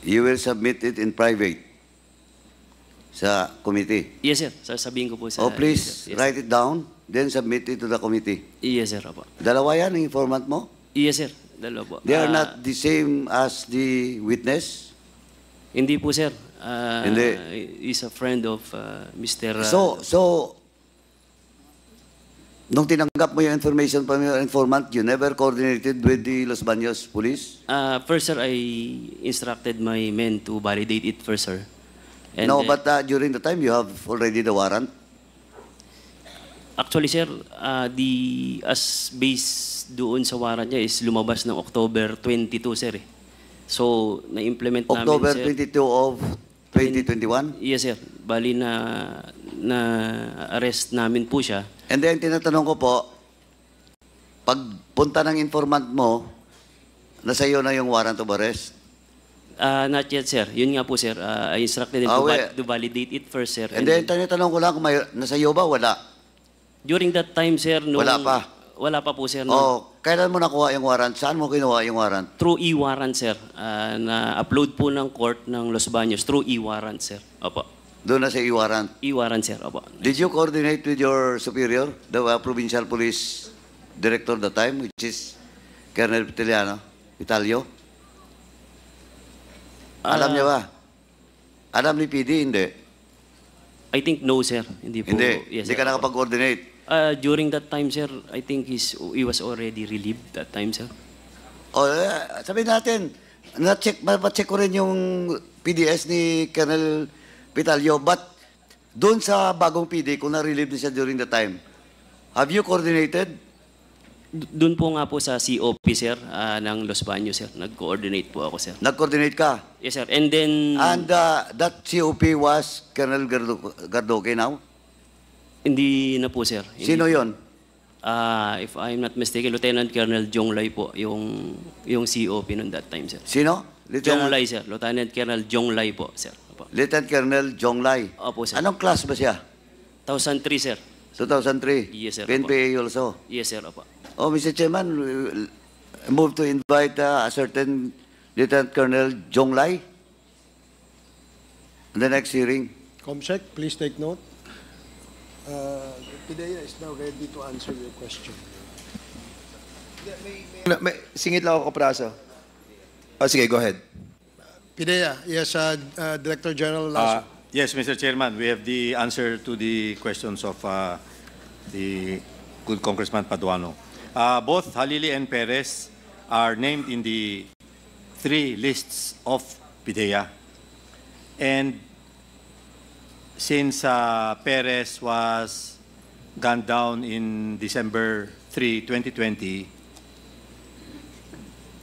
You will submit it in private sa committee. Yes, sir. Sasabihin ko po sa... Oh, please yes, write it down, then submit it to the committee. Yes, sir. Apo. Dalawa yan ang informant mo? Yes, sir. Dalawa po. They are not the same as the witness? Hindi po, sir. Hindi. He's a friend of Mr. So, nung tinanggap mo yung information from your informant, you never coordinated with the Los Baños police? First, sir, I instructed my men to validate it first, sir. And no, but during the time, you have already the warrant? Actually, sir, as based doon sa warrant niya is lumabas ng October 22, sir. So, na-implement namin, sir. October 22 of 2021? Yes, sir. Bali na-arrest namin po siya. And then, tinatanong ko po, pagpunta ng informant mo, nasa iyo na yung warrant of arrest? Not yet, sir. Yun nga po, sir. I instructed them to validate it first, sir. And then, tinatanong ko lang kung nasa iyo ba? Wala. During that time, sir, wala pa? Wala pa po, sir. Oh, kailan mo nakuha yung warrant? Saan mo kinuha yung warrant? Through e-warrant, sir. Na-upload po ng court ng Los Baños through e-warrant, sir. Opo. Doon na sa e-warrant? E-warrant, sir. Opo. Did you coordinate with your superior, the provincial police director at the time, which is Colonel Italio? Alam niya ba? Alam ni PD, hindi? I think no, sir. Hindi po. Hindi. Yes, Hindi ka nakapag-coordinate? During that time, sir, I think he was already relieved that time, sir. Oh, sabihin natin, na-check ko rin yung PDS ni Colonel Pitalio, but doon sa bagong PD, kung na-relieve na siya during the time, have you coordinated? Doon po nga po sa COP, sir, ng Los Baños, sir. Nag-coordinate po ako, sir. Nag-coordinate ka? Yes, sir. And then... And that COP was Colonel Gardoque now? Hindi na po, sir. Sino yon? If I'm not mistaken, Lieutenant Colonel Jonglay po, yung COP noon that time, sir. Sino? Jonglay, sir. Lieutenant Colonel Jonglay po, sir. Opo. Lieutenant Colonel Jonglay? Opo, sir. Anong class ba siya? 2003, sir. 2003? Yes, sir. PNPA also? Yes, sir. Opo. Oh, Mr. Chairman, move to invite a certain Lieutenant Colonel Jonglay in the next hearing. Comsec, please take note. Pidea is now ready to answer your question. Singit lang ako, Kapraso. Oh, sige, go ahead. Pidea, yes, Director General Lasso. Yes, Mr. Chairman, we have the answer to the questions of the good Congressman Paduano. Both Halili and Perez are named in the 3 lists of PIDEA. And since Perez was gunned down in December 3, 2020,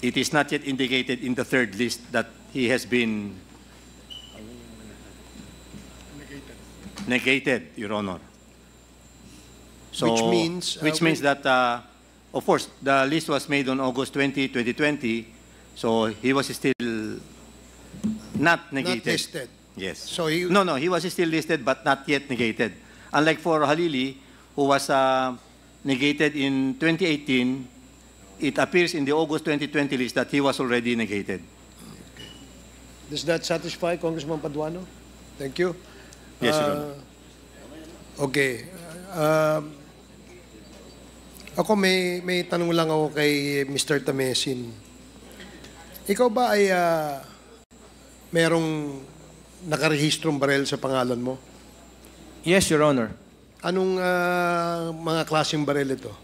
it is not yet indicated in the 3rd list that he has been negated, Your Honor. So, which means that, of course, the list was made on August 20, 2020, so he was still not negated. Not listed. Yes. So he was still listed but not yet negated. Unlike for Halili, who was negated in 2018, it appears in the August 2020 list that he was already negated. Does that satisfy Congressman Paduano? Thank you. Yes, Your Honor. Okay. Ako may tanong lang ako kay Mr. Tamesin. Ikaw ba ay merong nakarehistrong barel sa pangalan mo? Yes, Your Honor. Anong mga klaseng barel ito?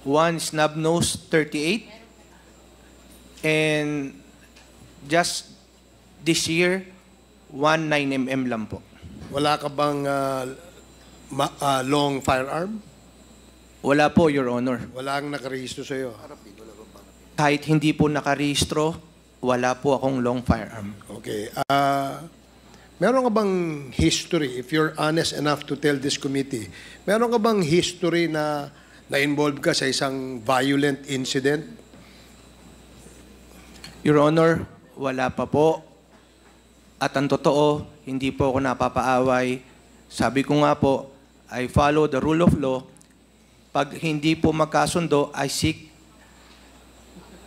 One snub nose 38, and just this year, 9mm lang po. Wala ka bang long firearm? Wala po, Your Honor. Wala ang nakarehistro sa iyo? Kahit hindi po nakarehistro, wala po akong long firearm. Okay. Meron ka bang history, if you're honest enough to tell this committee, meron ka bang history na na-involve ka sa isang violent incident? Your Honor, wala pa po. At ang totoo, hindi po ako napapaaway. Sabi ko nga po, I follow the rule of law. Pag hindi po magkasundo, I seek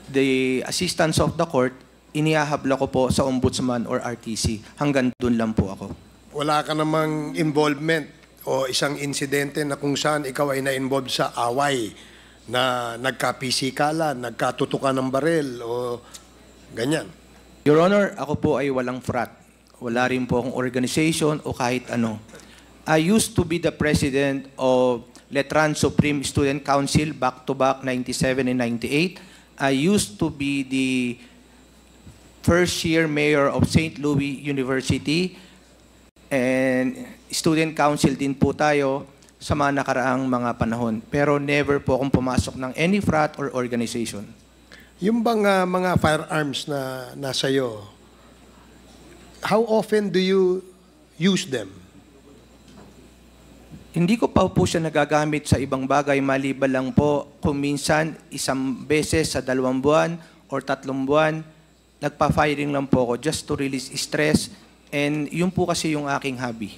the assistance of the court inihahabla ko po sa ombudsman or RTC. Hanggang dun lang po ako. Wala ka namang involvement o isang insidente na kung saan ikaw ay na-involve sa away na nagkapisikalan, nagkatutukan ng baril o ganyan? Your Honor, ako po ay walang frat. Wala rin po akong organization o kahit ano. I used to be the president of Letran Supreme Student Council back-to-back 97 and 98. I used to be the first-year mayor of St. Louis University. And student council din po tayo sa mga nakaraang mga panahon. Pero never po akong pumasok ng any frat or organization. Yung bang mga firearms na nasa iyo, how often do you use them? Hindi ko pa po siya nagagamit sa ibang bagay, maliban lang po kung minsan isang beses sa 2 buwan or 3 buwan, nagpa-firing lang po ako just to release stress. And yun po kasi yung aking hobby.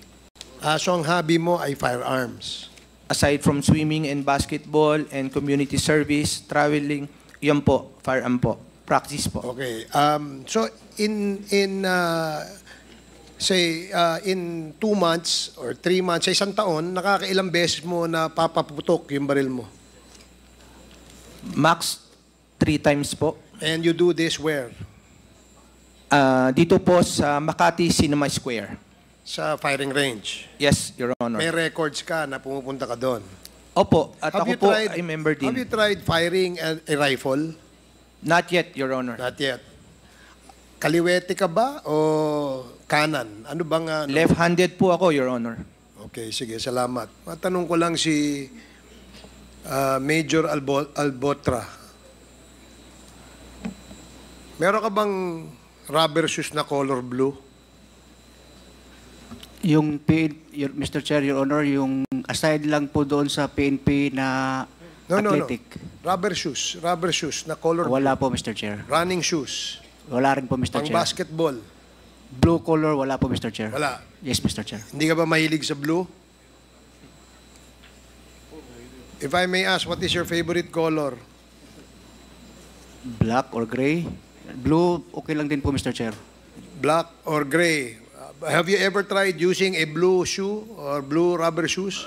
So ang hobby mo ay firearms? Aside from swimming and basketball and community service, traveling, yun po, firearm po. Practice po. Okay. So in 2 months or 3 months, sa isang taon, nakakailang beses mo na papaputok yung baril mo? Max 3 times po. And you do this where? Dito po sa Makati Cinema Square. Sa firing range? Yes, Your Honor. May records ka na pumupunta ka doon? Opo. At ako po ay member din. Have you tried firing a rifle? Not yet, Your Honor. Not yet. Kaliwete ka ba o kanan? Ano bang... Left-handed po ako, Your Honor. Okay, sige. Salamat. Matanong ko lang si Major Albotra. Meron ka bang rubber shoes na color blue? Yung Mr. Chair, Your Honor, yung aside lang po doon sa PNP na athletic. No. Rubber shoes na color blue. Wala po, Mr. Chair. Running shoes. Wala rin po, Mr. Chair. Pang basketball. Blue color, wala po, Mr. Chair. Wala. Yes, Mr. Chair. Hindi ka ba mahilig sa blue? If I may ask, what is your favorite color? Black or gray? Blue, okay lang din po, Mr. Chair. Black or gray? Have you ever tried using a blue shoe or blue rubber shoes?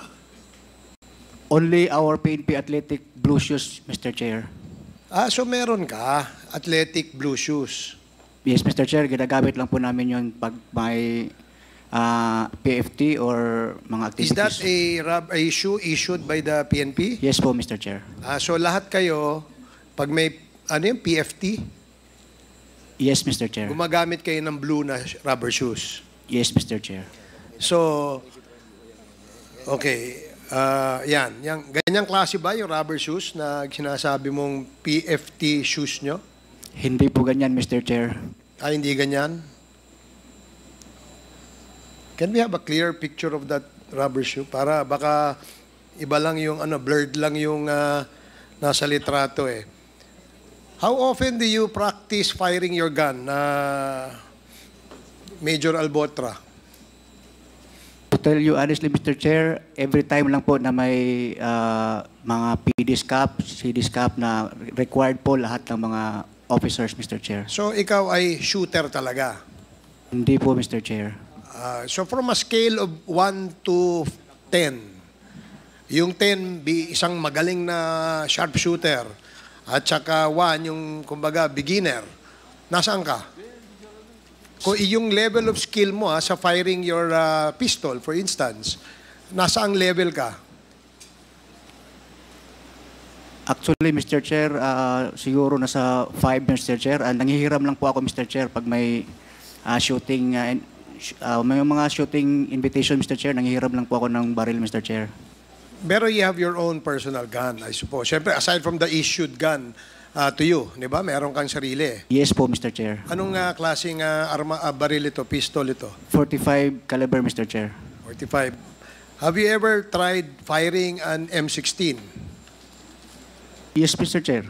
Only our PNP athletic blue shoes, Mr. Chair. So meron ka, athletic blue shoes. Yes, Mr. Chair, ginagamit lang po namin yun pag may PFT or mga activities. Is that a shoe issued by the PNP? Yes po, Mr. Chair. So lahat kayo, pag may PFT? Yes, Mr. Chair. Gumagamit kayo ng blue na rubber shoes? Yes, Mr. Chair. So, okay. Ganyang klase ba yung rubber shoes na sinasabi mong PFT shoes nyo? Hindi po ganyan, Mr. Chair. Hindi ganyan? Can we have a clear picture of that rubber shoe? Para baka iba lang yung, blurred lang yung nasa litrato eh. How often do you practice firing your gun, Major Albotra? To tell you honestly, Mr. Chair, every time lang po na may mga PD's cap, CD's cap na required po lahat ng mga officers, Mr. Chair. So ikaw ay shooter talaga? Hindi po, Mr. Chair. So from a scale of 1 to 10, yung 10 isang magaling na sharpshooter at saka 1 yung kumbaga beginner, nasaan ka? Kung yung level of skill mo sa firing your pistol, for instance, nasaang level ka? Actually, Mr. Chair, siguro nasa 5, Mr. Chair. Nangihiram lang po ako, Mr. Chair, pag may shooting, may mga shooting invitation, Mr. Chair, nangihiram lang po ako ng baril, Mr. Chair. Pero you have your own personal gun, I suppose. Siyempre, aside from the issued gun to you, di ba? Meron kang sarili. Yes po, Mr. Chair. Anong klaseng baril ito, pistol ito? 45 caliber, Mr. Chair. 45. Have you ever tried firing an M16? Yes, Mr. Chair.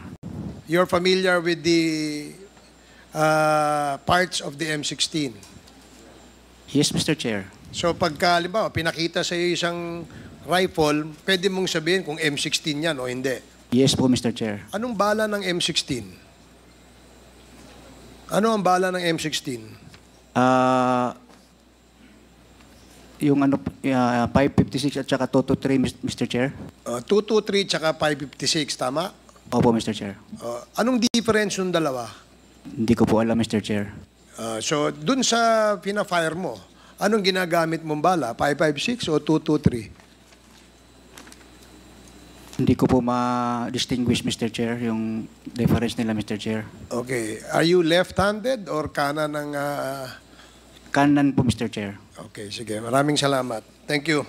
You're familiar with the parts of the M16? Yes, Mr. Chair. So pagka, halimbawa, pinakita sa iyo isang rifle, pwede mong sabihin kung M16 yan o hindi? Yes po, Mr. Chair. Anong bala ng M16? Ano ang bala ng M16? Yung 556 at saka 223, Mr. Chair. 223 tsaka 556, tama? Opo, Mr. Chair. Anong difference yung dalawa? Hindi ko po alam, Mr. Chair. So, dun sa pina-fire mo, anong ginagamit mong bala? 556 o 223? Hindi ko po ma-distinguish, Mr. Chair, yung difference nila, Mr. Chair. Okay. Are you left-handed or kanan ng... Kanan po, Mr. Chair. Okay, sige. Maraming salamat. Thank you.